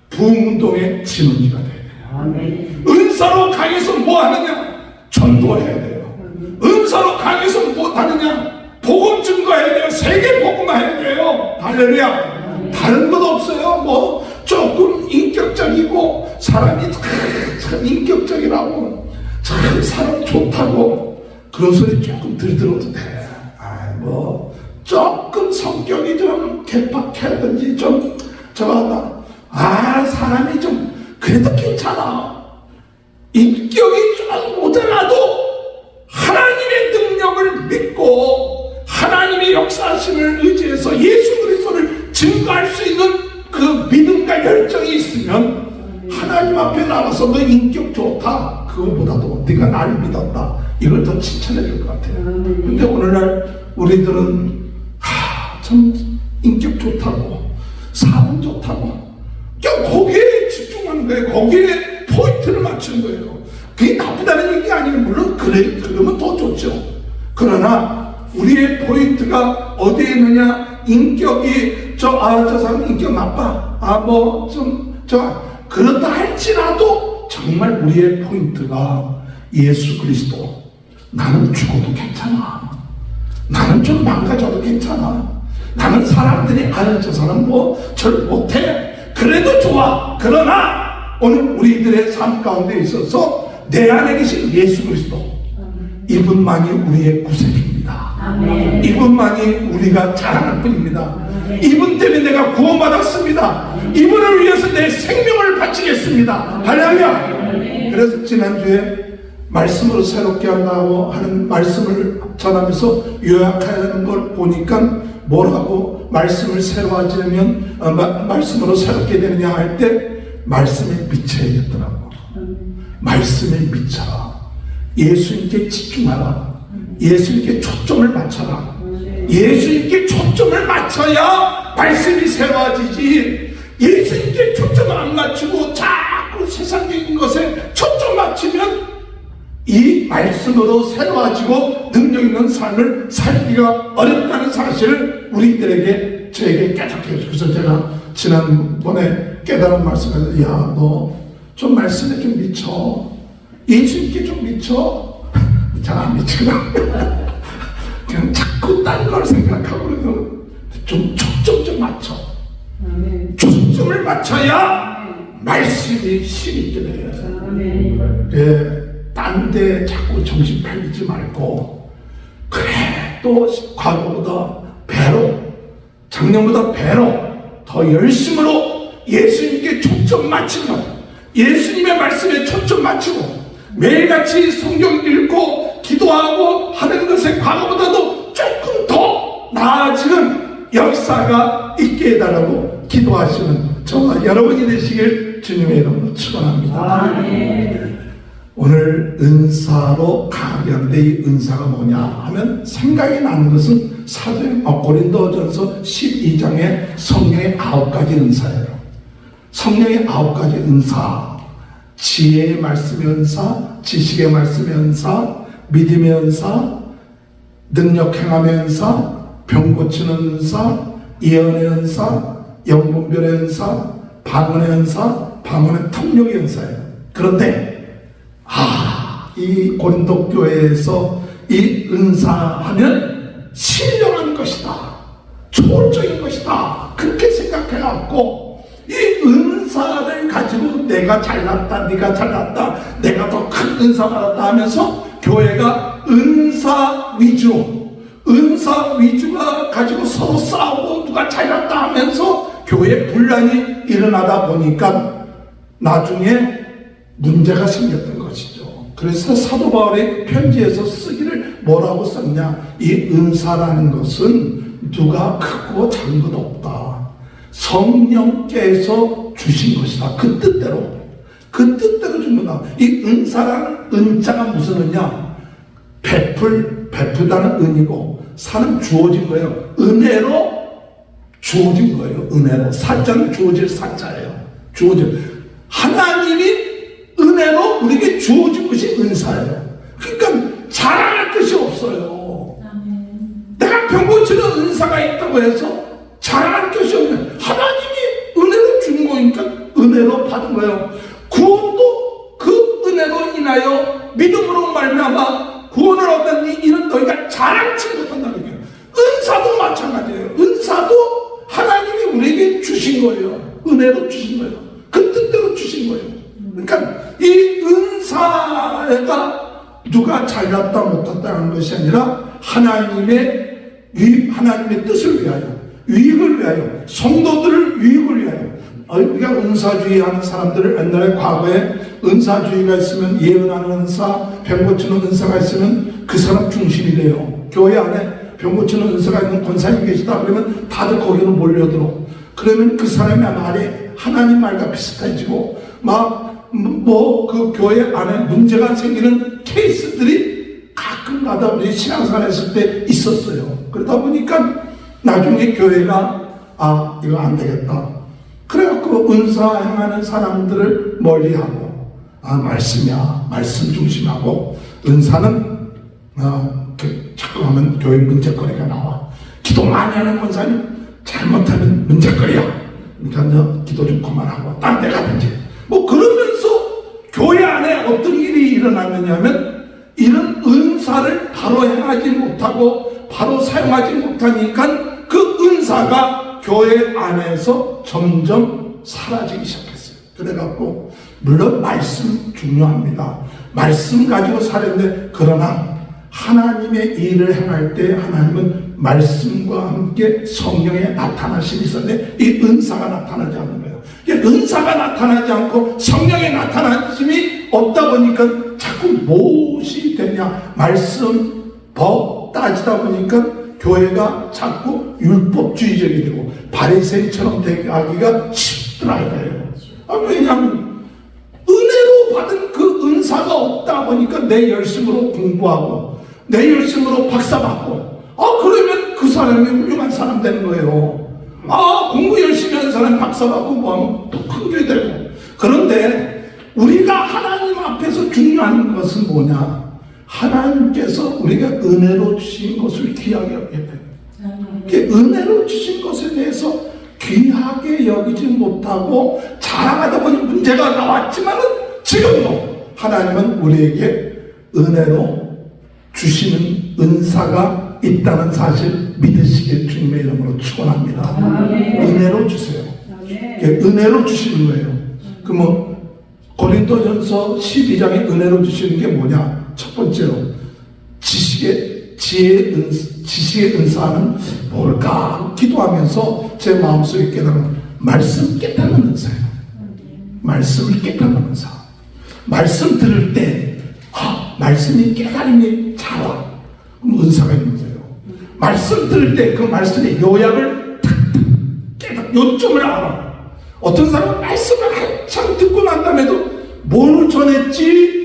부흥운동의 진원지가 돼야 돼요. 은사로 강해서 뭐 하느냐? 전도해야 돼요. 은사로 강해서 뭐 하느냐? 복음 증거해야 돼요. 세계 복음화해야 돼요. 할렐루야. 다른 것 없어요. 뭐 조금 인격적이고 사람이 참 인격적이라고 참 사람 좋다고 그런 소리 조금 들어도 돼. 뭐 조금 성격이 좀 개팍하든지 좀 저하다. 사람이 좀 그래도 괜찮아. 인격이 좀 모자라도 하나님의 능력을 믿고 하나님의 역사하심을 의지해서 예수 그리스도를 증거할 수 있는 그 믿음과 열정이 있으면 하나님 앞에 나가서 너 인격 좋다 그거보다도 네가 나를 믿었다 이걸 더 칭찬해 줄 것 같아요. 근데 오늘날 우리들은 참 인격 좋다고 사람 좋다고 거기에 집중하는 거예요. 거기에 포인트를 맞추는 거예요. 그게 나쁘다는 얘기 아니에요. 물론 그러면 더 좋죠. 그러나 우리의 포인트가 어디에 있느냐? 인격이 저 사람 인격 나빠. 그렇다 할지라도 정말 우리의 포인트가 예수 그리스도 나는 죽어도 괜찮아. 나는 좀 망가져도 괜찮아. 나는 사람들이 아유 저 사람 뭐 절 못해. 그래도 좋아. 그러나 오늘 우리들의 삶 가운데 있어서 내 안에 계신 예수 그리스도, 이분만이 우리의 구세주입니다. 아멘. 이분만이 우리가 자랑할 뿐입니다. 이분 때문에 내가 구원받았습니다. 이분을 위해서 내 생명을 바치겠습니다. 할렐루야. 그래서 지난주에 말씀으로 새롭게 한다고 하는 말씀을 전하면서 요약하는 걸 보니까 뭐라고 말씀을 새로 하려면 말씀으로 새롭게 되느냐 할 때 말씀에 미쳐야겠더라고. 말씀에 미쳐라. 예수님께 집중하라. 예수님께 초점을 맞춰라. 예수님께 초점을 맞춰야 말씀이 새로워지지. 예수님께 초점을 안 맞추고 자꾸 세상적인 것에 초점 맞추면 이 말씀으로 새로워지고 능력 있는 삶을 살기가 어렵다는 사실을 우리들에게 저에게 깨닫게 해주고, 그래서 제가 지난번에 깨달은 말씀에서 야, 너 좀 말씀에 좀 미쳐. 예수님께 좀 미쳐. 잘 안 미치거든. 그냥 자꾸 딴 걸 생각하고 그래서 좀 초점 좀 맞춰. 초점을 맞춰야 말씀이 힘있게 돼요. 예, 딴 데 자꾸 정신 팔리지 말고, 그래 또 과거보다 배로, 작년보다 배로 더 열심으로 예수님께 초점 맞추면, 예수님의 말씀에 초점 맞추고 매일같이 성경 읽고 기도하고 하는 것에 과거보다도 조금 더 나아지는 역사가 있게 해달라고 기도하시는 저와 여러분이 되시길 주님의 이름으로 축원합니다. 오늘 은사로 강하게 하는데 이 은사가 뭐냐 하면 생각이 나는 것은 고린도전서 12장의 성령의 9가지 은사예요. 성령의 9가지 은사, 지혜의 말씀의 은사, 지식의 말씀의 은사, 믿음의 은사, 능력 행함의 은사, 병 고치는 은사, 예언의 은사, 영분별의 은사, 방언의 은사, 방언의 통역의 은사예요. 그런데 이 고린도 교회에서 이 은사하면 신령한 것이다, 초월적인 것이다, 그렇게 생각해갖고 이 은사를 가지고 내가 잘났다, 네가 잘났다, 내가 더 큰 은사 받았다 하면서 교회가 은사 위주가 가지고 서로 싸우고 누가 잘났다 하면서 교회에 분란이 일어나다 보니까 나중에 문제가 생겼던 것이죠. 그래서 사도 바울의 편지에서 쓰기를 뭐라고 썼냐, 이 은사라는 것은 누가 크고 작은 것 없다, 성령께서 주신 것이다. 그 뜻대로 준 거다. 이 은사라는 은자가 무슨 은냐, 베풀다는 은이고, 사는 주어진 거예요. 은혜로 주어진 거예요. 은혜로. 사자는 주어질 사자예요. 하나님이 은혜로 우리에게 주어진 것이 은사예요. 그러니까 자랑할 것이 없어요. 내가 병 고치는 은사가 있다고 해서 자랑할 것이 없는, 하나님이 은혜로 준 거니까 은혜로 받은 거예요. 구원도 그 은혜로 인하여 믿음으로 말미암아 구원을 얻었니, 이런 너희가 자랑치 못한다는 거예요. 은사도 마찬가지예요. 은사도 하나님이 우리에게 주신 거예요. 은혜로 주신 거예요. 그 뜻대로 주신 거예요. 그러니까 이 은사가 누가 잘났다 못했다 하는 것이 아니라 하나님의 뜻을 위하여, 유익을 위하여, 성도들을 유익을 위하여. 우리가 은사주의 하는 사람들을 옛날에 과거에 은사주의가 있으면, 예언하는 은사, 병 고치는 은사가 있으면 그 사람 중심이 돼요. 교회 안에 병 고치는 은사가 있는 권사님 계시다 그러면 다들 거기로 몰려들어. 그러면 그 사람의 말이 하나님 말과 비슷해지고, 그 교회 안에 문제가 생기는 케이스들이 가끔가다 우리 신앙생활 했을 때 있었어요. 그러다 보니까 나중에 교회가 이거 안 되겠다, 그래갖고 은사 행하는 사람들을 멀리하고, 말씀이야, 말씀 중심하고, 은사는 자꾸 하면 교회 문제거리가 나와. 기도 많이 하는 권사님 잘못하면 문제거리야. 그러니까 기도 좀 그만하고 딴 데 가든지. 그러면서 교회 안에 어떤 일이 일어나느냐 하면, 이런 은사를 사용하지 못하고 바로 사용하지 못하니까 그 은사가 교회 안에서 점점 사라지기 시작했어요. 그래갖고 물론 말씀 중요합니다. 말씀 가지고 살았는데 그러나 하나님의 일을 행할 때 하나님은 말씀과 함께 성령의 나타나심이 있었는데 이 은사가 나타나지 않는 거예요. 은사가 나타나지 않고 성령의 나타나심이 없다 보니까 자꾸 무엇이 되냐, 말씀, 법 따지다 보니까 교회가 자꾸 율법주의적이 되고 바리새인처럼 되기가 쉽더라 이거예요. 왜냐하면 은혜로 받은 그 은사가 없다 보니까 내 열심으로 공부하고 내 열심으로 박사받고 그러면 그 사람이 훌륭한 사람 되는 거예요. 공부 열심히 하는 사람 박사받고 뭐하면 또 큰 게 되고. 그런데 우리가 하나님 앞에서 중요한 것은 뭐냐, 하나님께서 우리가 은혜로 주신 것을 귀하게 여겨야 돼요. 은혜로 주신 것에 대해서 귀하게 여기지 못하고 자랑하다 보니 문제가 나왔지만은 지금도 하나님은 우리에게 은혜로 주시는 은사가 있다는 사실 믿으시길 주님의 이름으로 축원합니다. 은혜로 주세요. 은혜로 주시는 거예요. 고린도전서 12장에 은혜로 주시는 게 뭐냐? 첫 번째로 지식의 은사는 뭘까? 기도하면서 제 마음속에 깨달은 말씀 깨닫는 은사예요. 말씀을 깨닫는 은사. 말씀 들을 때 말씀이 깨달음이 잘 와. 그럼 은사가 있는 거예요. 말씀 들을 때 그 말씀의 요약을 탁탁 깨닫, 요점을 알아. 어떤 사람은 말씀을 한참 듣고 난 다음에도 뭘 전했지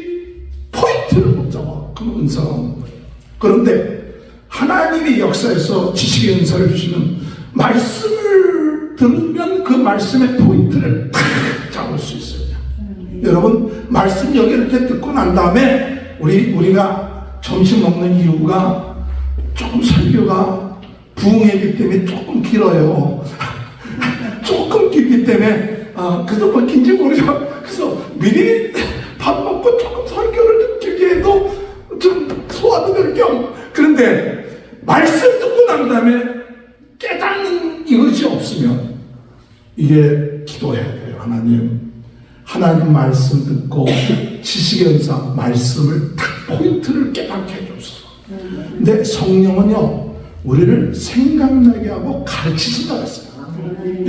포인트를 못 잡아. 그럼 은사가 오는 거예요. 그런데 하나님의 역사에서 지식의 은사를 주시면 말씀을 들으면 그 말씀의 포인트를 탁 잡을 수 있어요. 여러분, 말씀 여기 이렇게 듣고 난 다음에 우리가 점심 먹는 이유가 조금 설교가 부흥회이기 때문에 조금 길어요. 조금 길기 때문에 그래서 뭐 긴지 모르죠. 그래서 미리 밥 먹고 조금 설교를 길게 해도 좀 소화도 겸. 그런데 말씀 듣고 난 다음에 깨닫는 이것이 없으면 이게 기도해야 돼요. 하나님 말씀 듣고 지식의 은사 말씀을 딱 포인트를 깨닫게 해줘서. 근데 성령은요 우리를 생각나게 하고 가르치신다고 했어요.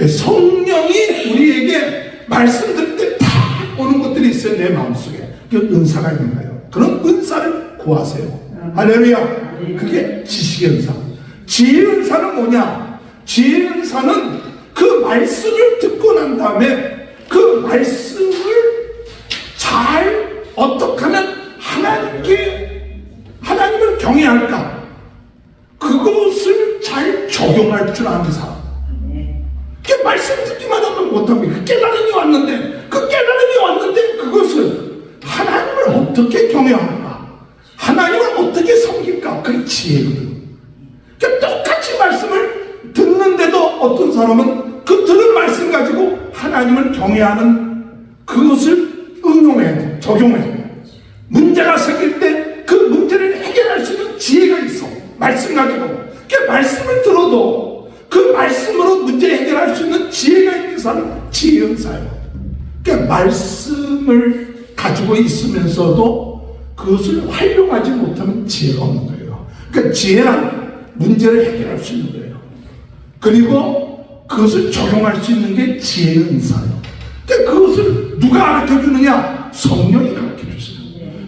성령이 우리에게 말씀 들을 때 다 오는 것들이 있어요. 내 마음속에. 그 은사가 있는 거예요. 그런 은사를 구하세요. 할렐루야. 그게 지식의 은사. 지혜의 은사는 뭐냐? 지혜의 은사는 그 말씀을 듣고 난 다음에 그 말씀을 잘 어떻게 하면 하나님을 경외할까? 그것을 잘 적용할 줄 아는 사람. 그 말씀 듣기만 하면 못합니다. 깨달음이 왔는데 그것을 하나님을 어떻게 경외할까? 하나님을 어떻게 섬길까? 그게 지혜거든. 그러니까 똑같이 말씀을 듣는데도 어떤 사람은 그 들은 말씀 가지고 하나님을 경외하는 그것을 응용해, 적용해. 문제가 생길 때 그 문제를 해결할 수 있는 지혜가 있어. 말씀 가지고. 그러니까 말씀을 들어도 그 말씀으로 문제 해결할 수 있는 지혜가 있는 사람은 지혜의 은사예요. 그러니까 말씀을 가지고 있으면서도 그것을 활용하지 못하면 지혜가 없는 거예요. 그러니까 지혜란 문제를 해결할 수 있는 거예요. 그리고 그것을 적용할 수 있는 게 지혜의 은사예요. 그러니까 그것을 누가 가르쳐 주느냐? 성령이 가르쳐 주세요.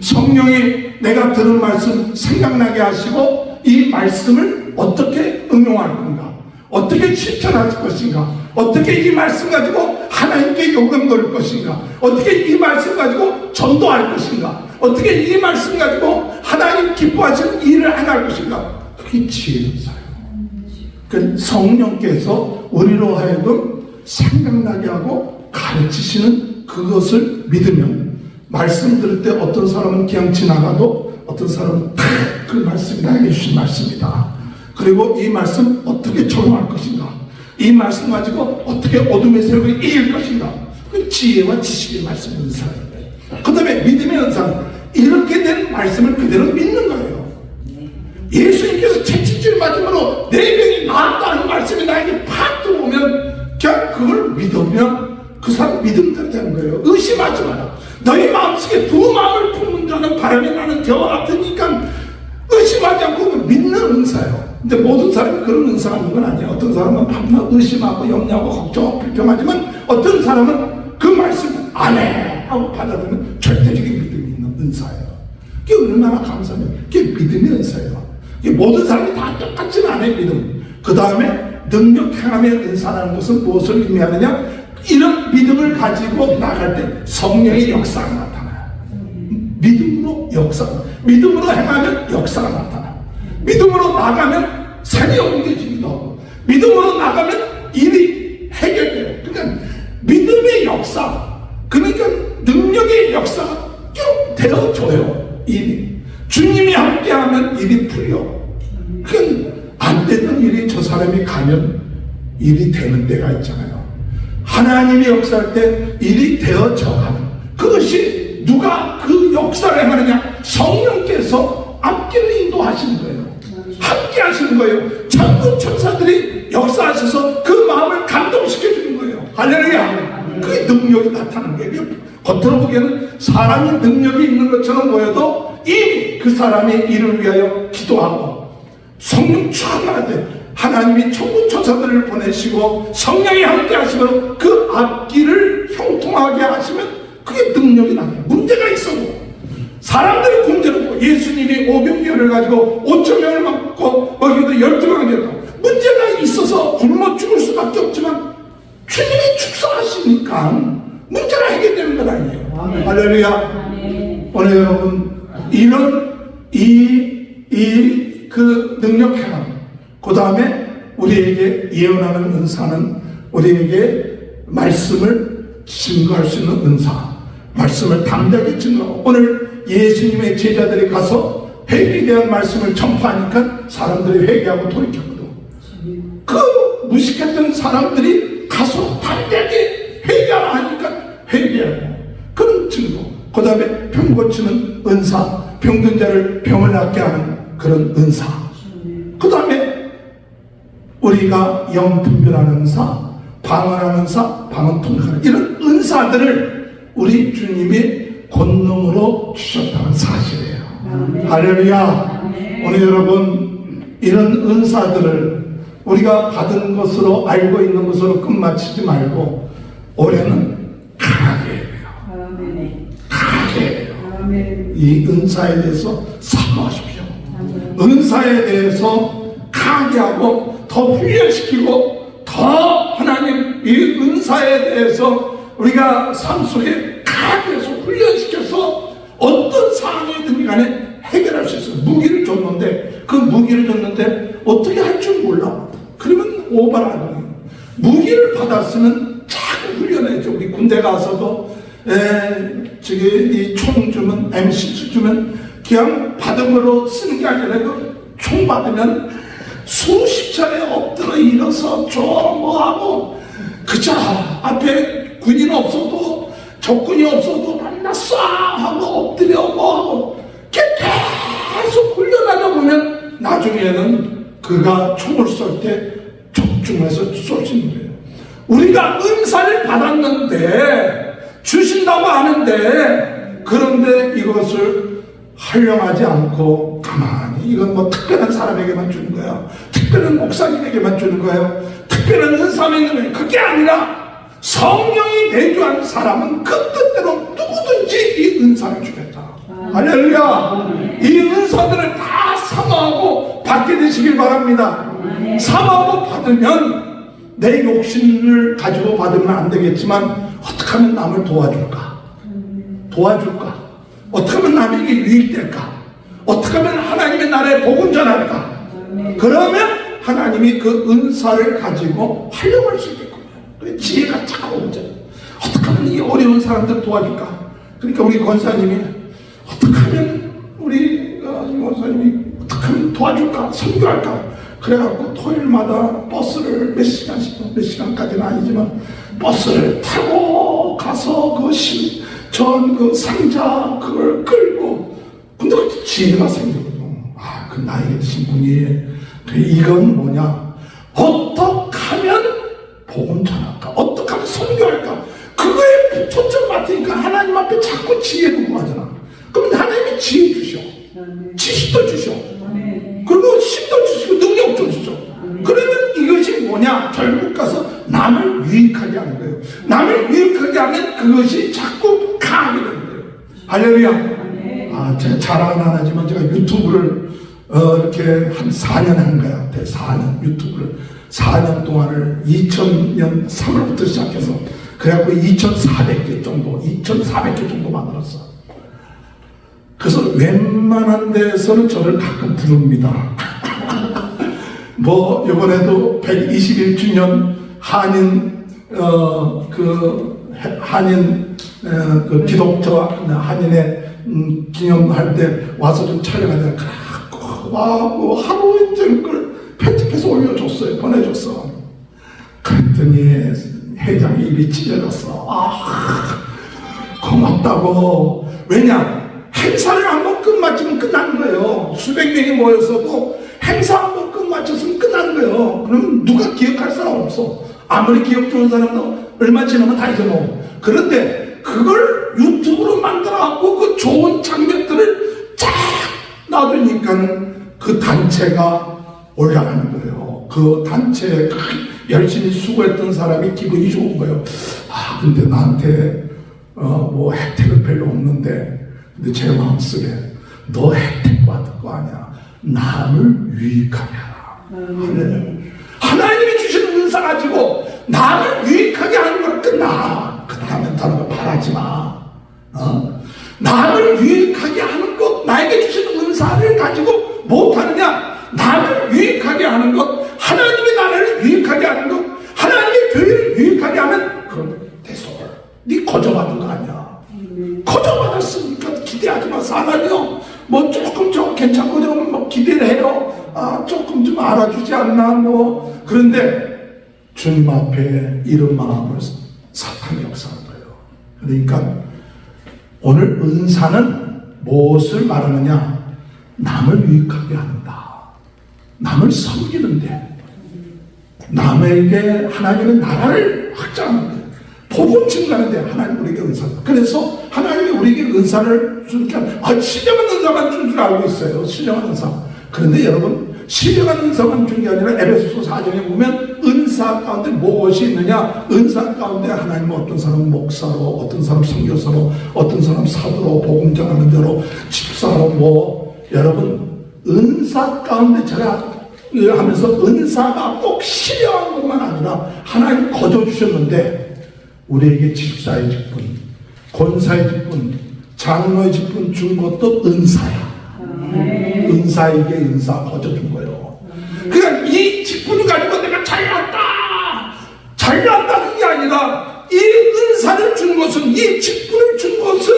성령이 내가 들은 말씀 생각나게 하시고 이 말씀을 어떻게 응용할 건가? 어떻게 실천할 것인가? 어떻게 이 말씀 가지고 하나님께 요금 걸을 것인가? 어떻게 이 말씀 가지고 전도할 것인가? 어떻게 이 말씀 가지고 하나님 기뻐하시는 일을 행할 것인가? 그게 지혜의 은사예요. 그 성령께서 우리로 하여금 생각나게 하고 가르치시는 그것을 믿으면 말씀 들을 때 어떤 사람은 그냥 지나가도 어떤 사람은 그 말씀이 나에게 주신 말씀이다. 그리고 이 말씀 어떻게 적용할 것인가? 이 말씀 가지고 어떻게 어둠의 세력을 이길 것인가? 그 지혜와 지식의 말씀 은사예요. 그 다음에 믿음의 은사는 이렇게 된 말씀을 그대로 믿는 거예요. 죽질 맞음으로 4명이 나았다는 말씀이 나에게 팍 들어오면 그냥 그걸 믿으면 그 사람 믿음대로 되는 거예요. 의심하지 마라. 너희 마음속에 두 마음을 품는 자는 바람이 나는 겨와 같으니까 의심하지 않고 믿는 은사예요. 근데 모든 사람이 그런 은사가 있는 건 아니에요. 어떤 사람은 밤낮 의심하고 염려하고 걱정하고 불평하지만 어떤 사람은 그 말씀 안 해 하고 받아들이면 절대적인 믿음이 있는 은사예요. 그게 얼마나 감사해요. 그게 믿음의 은사예요. 이게 모든 사람이 다 똑같지는 않아요. 믿음. 그 다음에 능력 행함의 은사라는 것은 무엇을 의미하느냐, 이런 믿음을 가지고 나갈 때 성령의 역사가 나타나요. 믿음으로 역사, 믿음으로 행하면 역사가 나타나요. 믿음으로 나가면 산이 옮겨지기도 하고 믿음으로 나가면 일이 해결돼요. 그러니까 믿음의 역사, 그러니까 능력의 역사가 쭉 되어줘요. 일이 주님이 함께하면 일이 풀려. 그러니까 안 되던 일이 저 사람이 가면 일이 되는 때가 있잖아요. 하나님이 역사할 때 일이 되어져 가는, 그것이 누가 그 역사를 행하느냐, 성령께서 앞길을 인도하시는 거예요. 함께 하시는 거예요. 천군 천사들이 역사하셔서 그 마음을 감동시켜 주는 거예요. 할렐루야. 그게 능력이 나타나는 거예요. 겉으로 보기에는 사람이 능력이 있는 것처럼 보여도 이미 그 사람이 이를 위하여 기도하고 성령 충만할 때 하나님이 천군 천사들을 보내시고 성령이 함께 하시면 그 앞길을 형통하게 하시면 그게 능력이 나요. 문제가 있어도 사람들이 문제는 예수님이 오병이어를 가지고 5,000명을 먹고 거기도 12명을 줬다. 문제가 있어서 굶어 죽을 수밖에 없지만 주님이 축사하시니까 문제가 해결되는 건 아니에요. 할렐루야. 오늘 여러분 이런 그 능력 행함, 그 다음에 우리에게 예언하는 은사는 우리에게 말씀을 증거할 수 있는 은사, 말씀을 담대하게 증거하고, 오늘 예수님의 제자들이 가서 회개에 대한 말씀을 전파하니까 사람들이 회개하고 돌이켰거든. 그 무식했던 사람들이 가서 담대하게 회개하라 하니까 회개하고, 그런 증거. 그 다음에 병 고치는 은사, 병든 자를 병을 낫게 하는 그런 은사. 그 다음에 우리가 영 분별하는 은사, 방언하는 은사, 방언 통역하는 이런 은사들을 우리 주님이 권능으로 주셨다는 사실이에요. 할렐루야. 오늘 여러분 이런 은사들을 우리가 받은 것으로 알고 있는 것으로 끝마치지 말고 올해는 강하게 해요. 강하게 해요. 이 은사에 대해서 사모하십시오. 은사에 대해서 강하게 하고 더 훈련시키고 더 하나님 이 은사에 대해서 우리가 삶 속에 강하게 해서 훈련시켜서 어떤 상황이든 간에 해결할 수 있어요. 무기를 줬는데 그 무기를 줬는데 어떻게 할 줄 몰라. 그러면 오바라는 무기를 받았으면 잘 훈련해야죠. 우리 군대 가서도 이 총 주면 M17 주면 그냥 받음으로 쓰는 게 아니라 총 받으면 수십 차례 엎드려 일어서 뭐하고 그저 앞에 군인 없어도 적군이 없어도 만나 쏴 하고 엎드려 뭐하고 계속 훈련하다 보면 나중에는 그가 총을 쏠 때 적중해서 쏠 수 있는 거예요. 우리가 은사를 받았는데 주신다고 하는데 그런데 이것을 활용하지 않고 가만히 이건 뭐 특별한 사람에게만 주는 거야, 특별한 목사님에게만 주는 거예요, 특별한 은사만 있는 거예요. 그게 아니라 성령이 내주한 사람은 그 뜻대로 누구든지 이 은사를 주겠다. 할렐루야. 이 은사들을 다 사모하고 받게 되시길 바랍니다. 사모하고 받으면 내 욕심을 가지고 받으면 안 되겠지만 어떻게 하면 남을 도와줄까? 어떻게 하면 남에게 유익될까? 어떻게 하면 하나님의 나라에 복음 전할까? 그러면 하나님이 그 은사를 가지고 활용할 수 있겠군요. 지혜가 참 오죠. 어떻게 하면 이 어려운 사람들 도와줄까? 그러니까 우리 권사님이 어떻게 하면 우리 권사님이 어떻게 하면 도와줄까? 선교할까? 그래갖고 토요일마다 버스를 몇 시간까지는 아니지만 버스를 타고 가서 그 상자 그걸 끌고, 근데 그때 지혜가 생기거든. 그 나이가 드신 분이 이건 뭐냐? 어떻게 하면 복음 전할까? 어떻게 하면 선교할까? 그거에 초점 맞으니까 하나님 앞에 자꾸 지혜를 구하잖아. 그럼 하나님이 지혜 주셔. 지식도 주셔. 그리고 힘도 주시고 능력도 주셔. 그러면 이것이 뭐냐? 결국 가서 남을 유익하게 하는 거예요. 남을 유익하게 하면 그것이 자꾸 강하게 되는 거예요. 할렐루야. 제가 자랑은 안 하지만 제가 유튜브를 이렇게 한 4년 한 거야. 4년 유튜브를 4년 동안을 2000년 3월부터 시작해서 그래갖고 2,400개 정도 만들었어. 그래서 웬만한 데서는 저를 가끔 부릅니다. 뭐 이번에도 121주년 한인 그 기독교 한인의 기념할 때 와서 좀 촬영하자. 와, 하루 종일 걸 편집해서 올려줬어요. 보내줬어. 그랬더니 회장이 입이 찢어졌어. 고맙다고. 왜냐? 행사를 한번 끝마치면 끝난 거예요. 수백 명이 모였어도 행사 한번 끝마쳤으면 끝난 거예요. 그럼 누가 기억할 사람 없어. 아무리 기억 좋은 사람도 얼마 지나면 다 잊어먹어. 그런데 그걸 유튜브로 만들어갖고 그 좋은 장면들을 쫙 놔두니까 그 단체가 올라가는 거예요. 그 단체에 열심히 수고했던 사람이 기분이 좋은 거예요. 근데 나한테 뭐 혜택은 별로 없는데, 근데 제 마음속에 너 혜택 받을 거 아니야. 남을 유익하게 하라. 하나님이 주시는 은사 가지고 남을 유익하게 하는 걸 끝나. 그 다음에 다른 거 바라지 마. 남을 유익하게 하는 것, 나에게 주시는 은사를 가지고 못하느냐? 남을 유익하게 하는 것, 하나님의 나라를 유익하게 하는 것, 하나님의 교회를 유익하게 하면 그건 대소. 네 거저받은 거 아니야. 거저받았으니까 기대하지 마서 하나님요. 뭐 조금 좀 괜찮거든요. 뭐 기대를 해요. 조금 좀 알아주지 않나 뭐. 그런데 주님 앞에 이런 마음을 사탄이 역사한 거예요. 그러니까 오늘 은사는 무엇을 말하느냐? 남을 유익하게 한다. 남을 섬기는데, 남에게 하나님의 나라를 확장하는데, 복음 증가하는데 하나님 우리에게 은사. 그래서 하나님이 우리에게 은사를 주니까 신령한 은사만 준 줄 알고 있어요. 신령한 은사. 그런데 여러분, 신령한 은사만 준 게 아니라 에베소서 4장에 보면 은사 가운데 무엇이 있느냐? 은사 가운데 하나님은 어떤 사람은 목사로, 어떤 사람 선교사로, 어떤 사람 사도로, 복음 전하는 자로, 집사로, 뭐 여러분 은사 가운데 제가 하면서 은사가 꼭 신령한 것만 아니라 하나님 거저 주셨는데 우리에게 집사의 직분, 권사의 직분, 장로의 직분 준 것도 은사야. 은사에게 은사 거저 준 거예요. 그러니까 이 직분을 가지고 내가 잘났다 그게 아니라 이 은사를 준 것은, 이 직분을 준 것은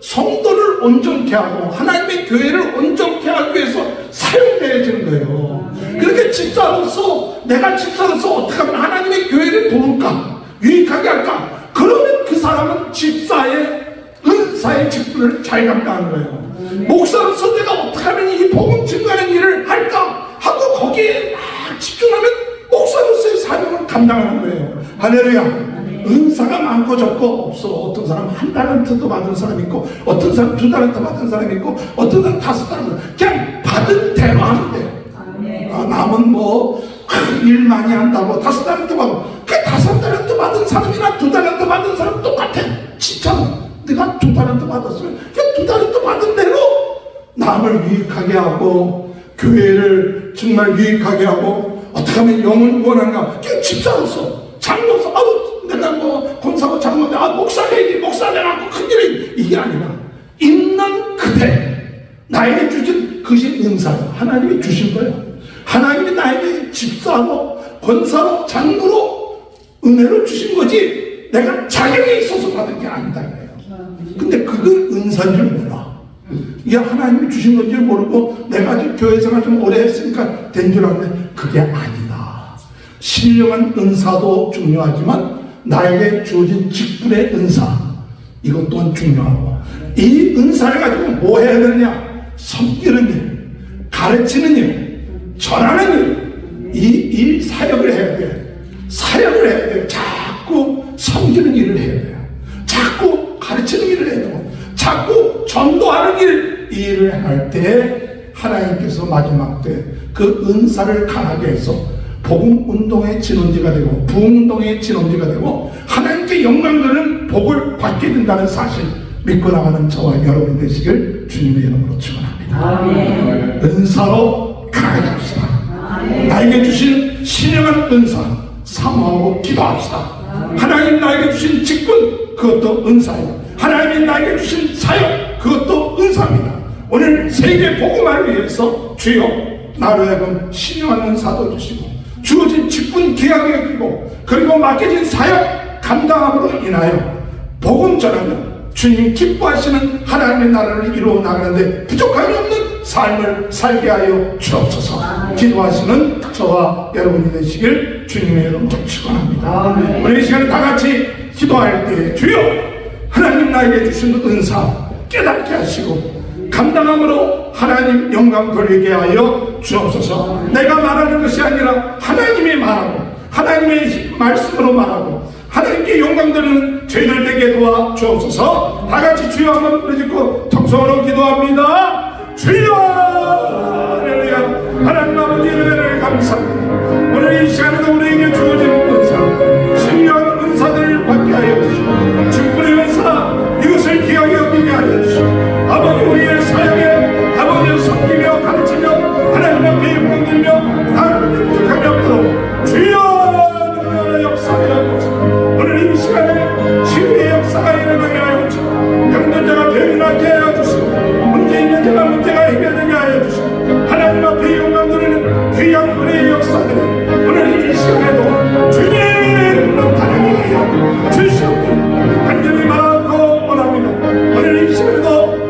성도를 온전케 하고 하나님의 교회를 온전케 하기 위해서 사용되어지는 거예요. 그렇게 집사로서, 내가 집사로서 어떻게 하면 하나님의 교회를 도울까, 유익하게 할까? 그러면 그 사람은 집사의 은사의 직분을 잘 감당하는 거예요. 목사로서 내가 어떻게 하면 이 복음 증거하는 일을 할까 하고 거기에 막 집중하면 목사로서의 사명을 감당하는 거예요. 할렐루야. 은사가 많고 적고 없어. 어떤 사람 한 달란트도 받은 사람 있고, 어떤 사람 2달란트 받은 사람 있고, 어떤 사람 5달란트. 그냥 받은 대로 하면 돼. 남은 뭐 일 많이 한다고 5달란트 받고, 그 5달란트 받은 사람이나 2달란트 받은 사람 똑같아. 진짜 내가 2달란트 받았으면 그 2달란트 받은 대로 남을 유익하게 하고 교회를 정말 유익하게 하고, 어떻게 하면 영을 구원한가? 그 집사로서, 장로서, 내가 뭐 권사고 장로인데 목사 돼갖고 큰일이, 이게 아니라 있는 그대 나에게 주신 그것이 은사야. 하나님이 주신 거야. 하나님이 나에게 집사로, 권사로, 장로로 은혜를 주신 거지 내가 자격에 있어서 받은 게 아니다 이거예요. 근데 그걸 은사인 줄 몰라. 이게 하나님이 주신 건지 모르고 내가 지금 교회 생활 좀 오래 했으니까 된 줄 알았는데 그게 아니다. 신령한 은사도 중요하지만 나에게 주어진 직분의 은사, 이것 또한 중요하고, 이 은사를 가지고 뭐 해야 되느냐? 섬기는 일, 가르치는 일, 전하는 이 사역을 해야 돼요. 사역을 해야 돼요. 자꾸 섬기는 일을 해야 돼요. 자꾸 가르치는 일을 해야 되고, 자꾸 전도하는 일을 할 때 하나님께서 마지막 때 그 은사를 강하게 해서 복음 운동의 진원지가 되고 부흥 운동의 진원지가 되고 하나님께 영광 되는 복을 받게 된다는 사실 믿고 나가는 저와 여러분 되시길 주님의 이름으로 축원합니다. 은사로 강하게 합시다. 나에게 주신 신령한 은사 사모하고 기도합시다. 하나님 나에게 주신 직분 그것도 은사예요. 하나님이 나에게 주신 사역 그것도 은사입니다. 오늘 세계 복음화를 위해서 주여 나로 하여금 신령한 은사도 주시고 주어진 직분 귀하게 여기고 그리고 맡겨진 사역 감당함으로 인하여 복음 전하며 주님 기뻐하시는 하나님의 나라를 이루어 나가는데 부족함이 없는 삶을 살게 하여 주옵소서. 기도하시는 저와 여러분이 되시길 주님의 이름으로 축원합니다. 우리 이 시간에 다 같이 기도할 때 주여 하나님 나에게 주신 은사 깨닫게 하시고 감당함으로 하나님 영광 돌리게 하여 주옵소서. 내가 말하는 것이 아니라 하나님이 말하고 하나님의 말씀으로 말하고 하나님께 영광 돌리는 저희들 되게 도와 주옵소서. 다 같이 주여 한번 부르짖고 통성으로 기도합니다. 주여 할렐루야. 하나님 아버지 은혜를 감사합니다. 오늘 이 시간에도 우리에게 주어진 은사 신령한 은사들을 받게 하여 주시고 직분의 은사 이것을 귀하게 여기게 하여 주시고 아버지 우리의 사역에 아버지를 섬기며 가르치며 하나님 앞에 영광 들며 하나님의 부족함이 없도록 주여 너의 역사하여 주시고 오늘 이 시간에 치유의 역사가 일어나게 하여 주시고 병든 자가 병이 낫게 하여 주시고 문제 있는 자가 문제가 해결되게 하여 주시고 하나님 앞에 영광 드리는 귀한 은혜의 역사들을 오늘 이 시간에도 주님 나타나게 하여 주시옵기를 간절히 말하고 원합니다. 오늘 이 시간에도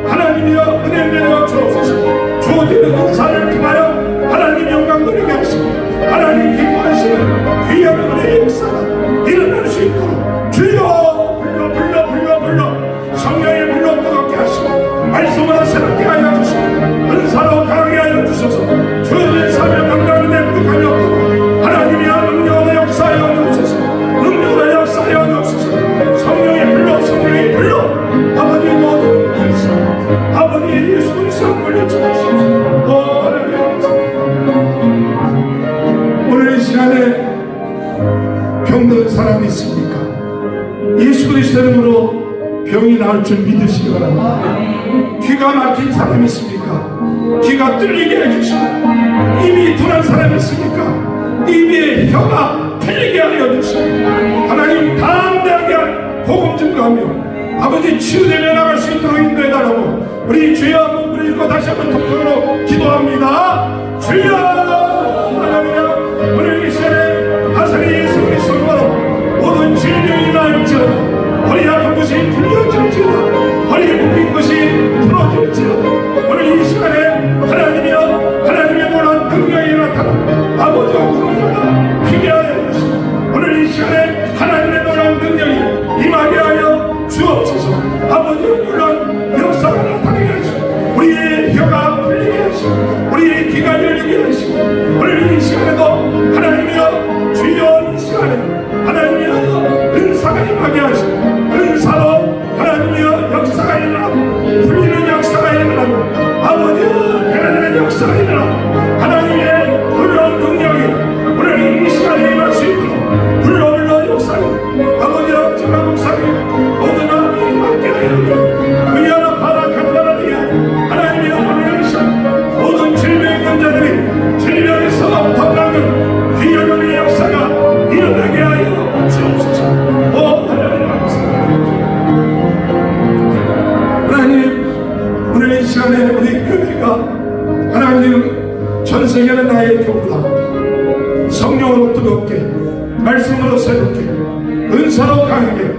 하나님이여 은혜 내려 주옵소서. 주어지는 은사를 통하여 하나님 영광 돌리게 하시고 하나님 기뻐하시는 귀한 은혜의 역사가 일어날 수 있도록 주여 불러 성령의 불러 뜨겁게 하시고 말씀으로 새롭게 하여 주시고 은사로 강하게 하여 주셔서 주어진 사명 감당하는 데 부족함이 없도록 하나님이여 능력의 역사하여 주셔서 능력의 역사하여 주셔서 성령의 불러 아버지 모든 은사 아버지 예수 그리스도 물려주옵소서. 오늘 이 시간에 병든 사람이 있습니까? 예수 그리스도 이름으로 병이 나을 줄 믿으시기 바랍니다. 귀가 막힌 사람이 있습니까? 귀가 뚫리게 해주시고 입이 둔한 사람이 있습니까? 입의 혀가 풀리게 하여 주시고 하나님 담대하게 복음 증거하며 아버지 치유되며 나갈 수 있도록 인도해달라고 우리 주여 한번 부르짖고 다시 한번 통성으로 기도합니다. 주여 하나님이여 오늘 이 시간에 하사리 예수 그리스도로 모든 질병이 나을지어다 허리 아픈 것이 풀려질지어다 허리 묶인 것이 풀어질지어다 오늘 이 시간에 하나님이여 하나님의 놀라운 능력이 나타나 아버지와 구원자가 피게 하여 주시고 오늘 이 시간에 하나님의 놀라운 능력이 임하게 하여 주옵소서. 아버지의 놀라운 역사가 나타나게 하시고 우리의 혀가 풀리게 하시고 우리의 귀가 열리게 하시고 오늘 이 시간에도 하나님이여 주여 이 시간에 하나님이여 은사가 임하게 하시고 은사로 하나님이여 역사가 일어나고 풀리는 역사가 일어나고 아버지여 변화되는 역사가 일어나고 하나님의 놀라운 능력이 오늘 이 시간에 임할 수 있도록 불러 역사가 아버지여 정말 목사님 모든 하나님이 맡게 하여 의하나 바락한 나라니야 하나님이여 오늘 이 시간 모든 질병 있는 자들이 질병에서 벗어나는 귀한 은혜의 역사가 일어나게 하여 주옵소서. 하나님 감사합니다. 하나님 오늘 이 시간에 우리 교회가 하나님 전세계는 나의 교구다 성령으로 뜨겁게 말씀으로 새롭게 은사로 강하게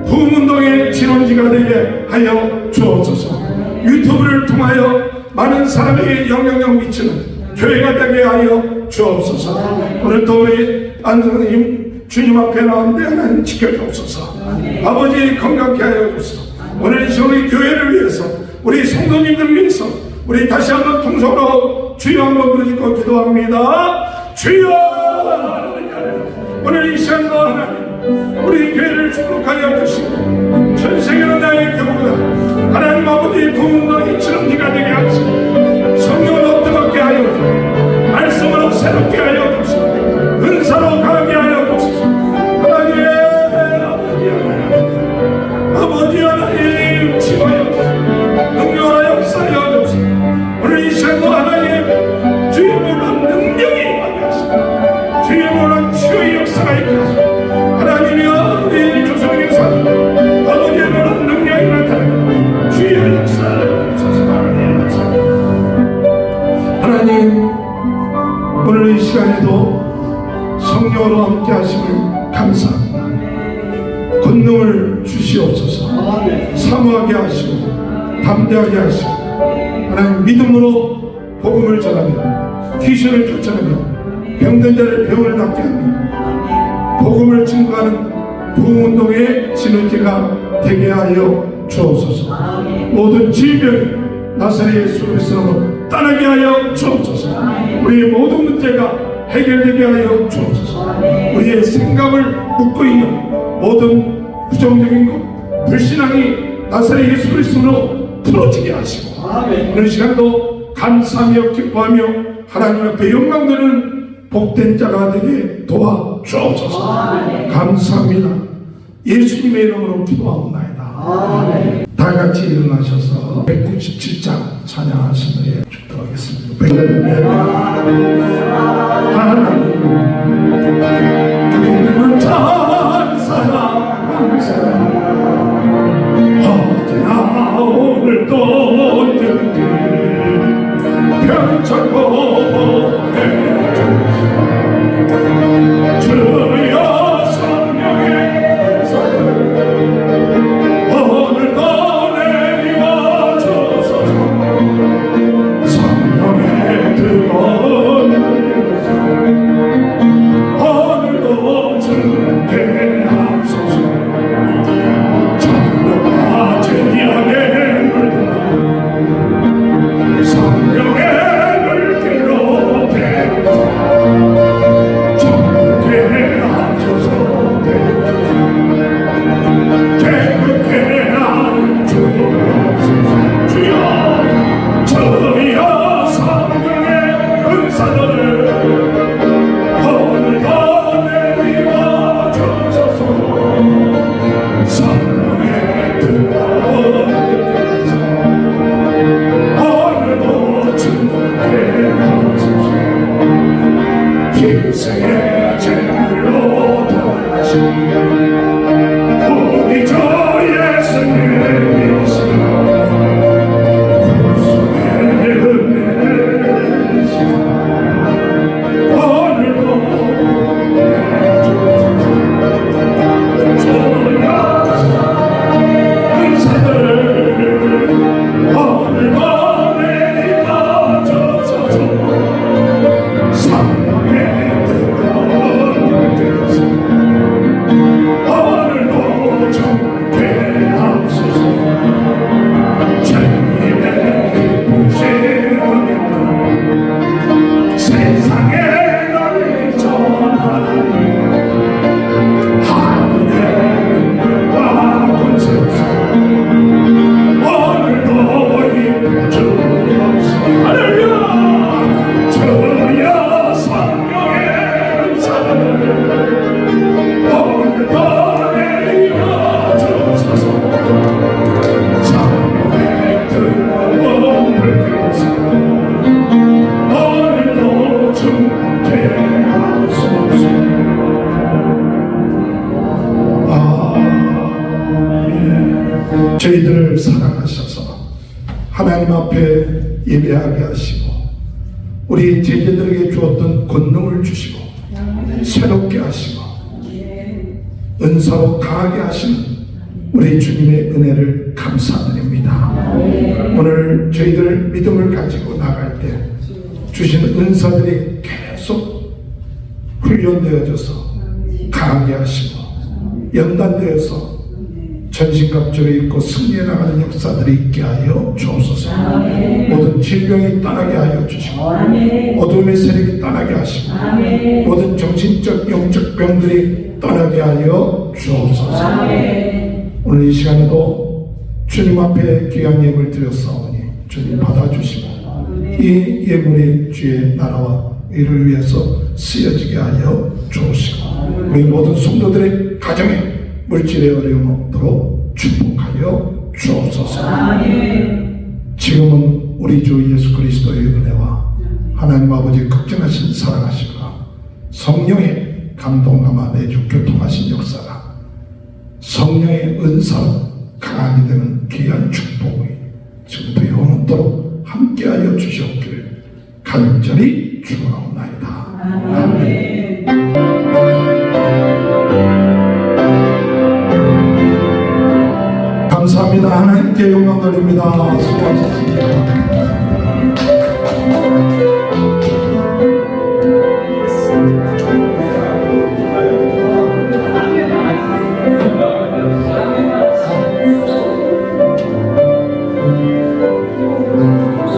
부흥운동의 진원지가 되게 하여 주옵소서. 유튜브를 통하여 많은 사람에게 영향력 미치는 교회가 되게 하여 주옵소서. 오늘도 우리 안성님 주님 앞에 나오는데 하나님 지켜주옵소서. 아버지 건강케 하여 주옵소서. 오늘 이 우리 교회를 위해서 우리 성도님들을 위해서 우리 다시 한번 통성으로 주여 한번 부르짖고 기도합니다. 주여. 오늘 이 시간도 하나님 우리 교회를 축복하여 주시고 전세계는 나의 교구다 하나님 아버지 부흥당의 지름지가 되게 하시고 성령으로 뜨겁게 하여 주시고 말씀으로 새롭게 하여 주시고 은사로 강하게 하여 주시고 하나님 아버지 하나님 치료하여 주시고 능력으로 역사하여 주시고 오늘 이 시간도 하나님 주의 모든 능력이 임하게 하시고 주의 모든 치유의 역사가 있게 하시고 하나님이여 우리 조상의 삶 아버지의 모든 능력이 나타나고 주의 역사를 주셔서 하나님 오늘 이 시간에도 성령으로 함께 하심을 감사합니다. 권능을 주시옵소서. 사모하게 하시고 담대하게 하시고 하나님 믿음으로 복음을 전하며 귀신을 쫓아내며 병든 자를 병을 낫게 하며 복음을 증거하는 부흥운동의 진원지가 되게 하여 주옵소서. 모든 질병이 나사렛 예수 그리스도로 떠나게 하여 주옵소서. 우리의 모든 문제가 해결되게 하여 주옵소서. 우리의 생각을 묶고 있는 모든 부정적인 것 불신앙이 나사렛 예수 그리스도로 풀어지게 하시고 오늘 시간도 감사하며 기뻐하며 하나님 앞에 영광되는 복된 자가 되게 도와주옵소서. 감사합니다. 예수님의 이름으로 기도하옵나이다. 다같이 일어나셔서 197장 찬양하시는 예 축도하겠습니다. 하나님은 찬사랑 어제나 오늘도 언제든지 편찮고 주여 성령의 은사를 오늘도 내리와 주소서. 성령의 뜨거운 오늘도 주께 하소서. 천국과 제리하게 물들어 성령의 물길로 천국에 하소서. 태극해 주옵소서. 주여 주여 성령의 은사들을 오늘도 내리와 주소서. 성령의 뜨거운 뜻에서 오늘도 주께 하소서. 기생의 제물로 돌아가시니 우리 주 예수님이시여 구속의 은혜를 주시고 오늘도 은사들을 오늘도 내리와 주소서. 성령의 뜨거운 뜻에서 오늘도 주께 하소서. 주님의 기쁘신 은혜를 세상에 널리 전하나니 하늘의 능력과 권세 오늘도 입혀 주옵소서. 할렐루야. 주여 성령의 은사를 오늘도 내리와 주소서. 성령의 뜨거운 불길에서 오늘도 주께 하소서. 저희들을 사랑하셔서 하나님 앞에 예배하게 하시고 우리 제자들에게 주었던 권능을 주시고 새롭게 하시고 은사로 강하게 하시는 우리 주님의 은혜를 감사드립니다. 오늘 저희들 믿음을 가지고 나갈 때 주시는 은사들이 계속 훈련되어져서 강하게 하시고 연단되어서 전신갑주를 입고 승리해 나가는 역사들이 있게 하여 주옵소서. 모든 질병이 떠나게 하여 주시고 어둠의 세력이 떠나게 하시고 모든 정신적 영적 병들이 떠나게 하여 주옵소서. 오늘 이 시간에도 주님 앞에 귀한 예물 드렸사오니 주님 받아주시고 이 예물이 주의 나라와 이를 위해서 쓰여지게 하여 주옵시고 우리 모든 성도들의 가정에 물질의 어려움 없도록 축복하여 주옵소서. 지금은 우리 주 예수 그리스도의 은혜와 하나님 아버지 극진하신 사랑하시고 성령의 감동감화 내주 교통하신 역사가 성령의 은사로 강하게 되는 귀한 축복이 지금부터 영원토록 함께하여 주시옵기를 간절히 축원하옵나이다. 아멘. 감사합니다. 하나님께 영광 돌립니다. 수고하셨습니다.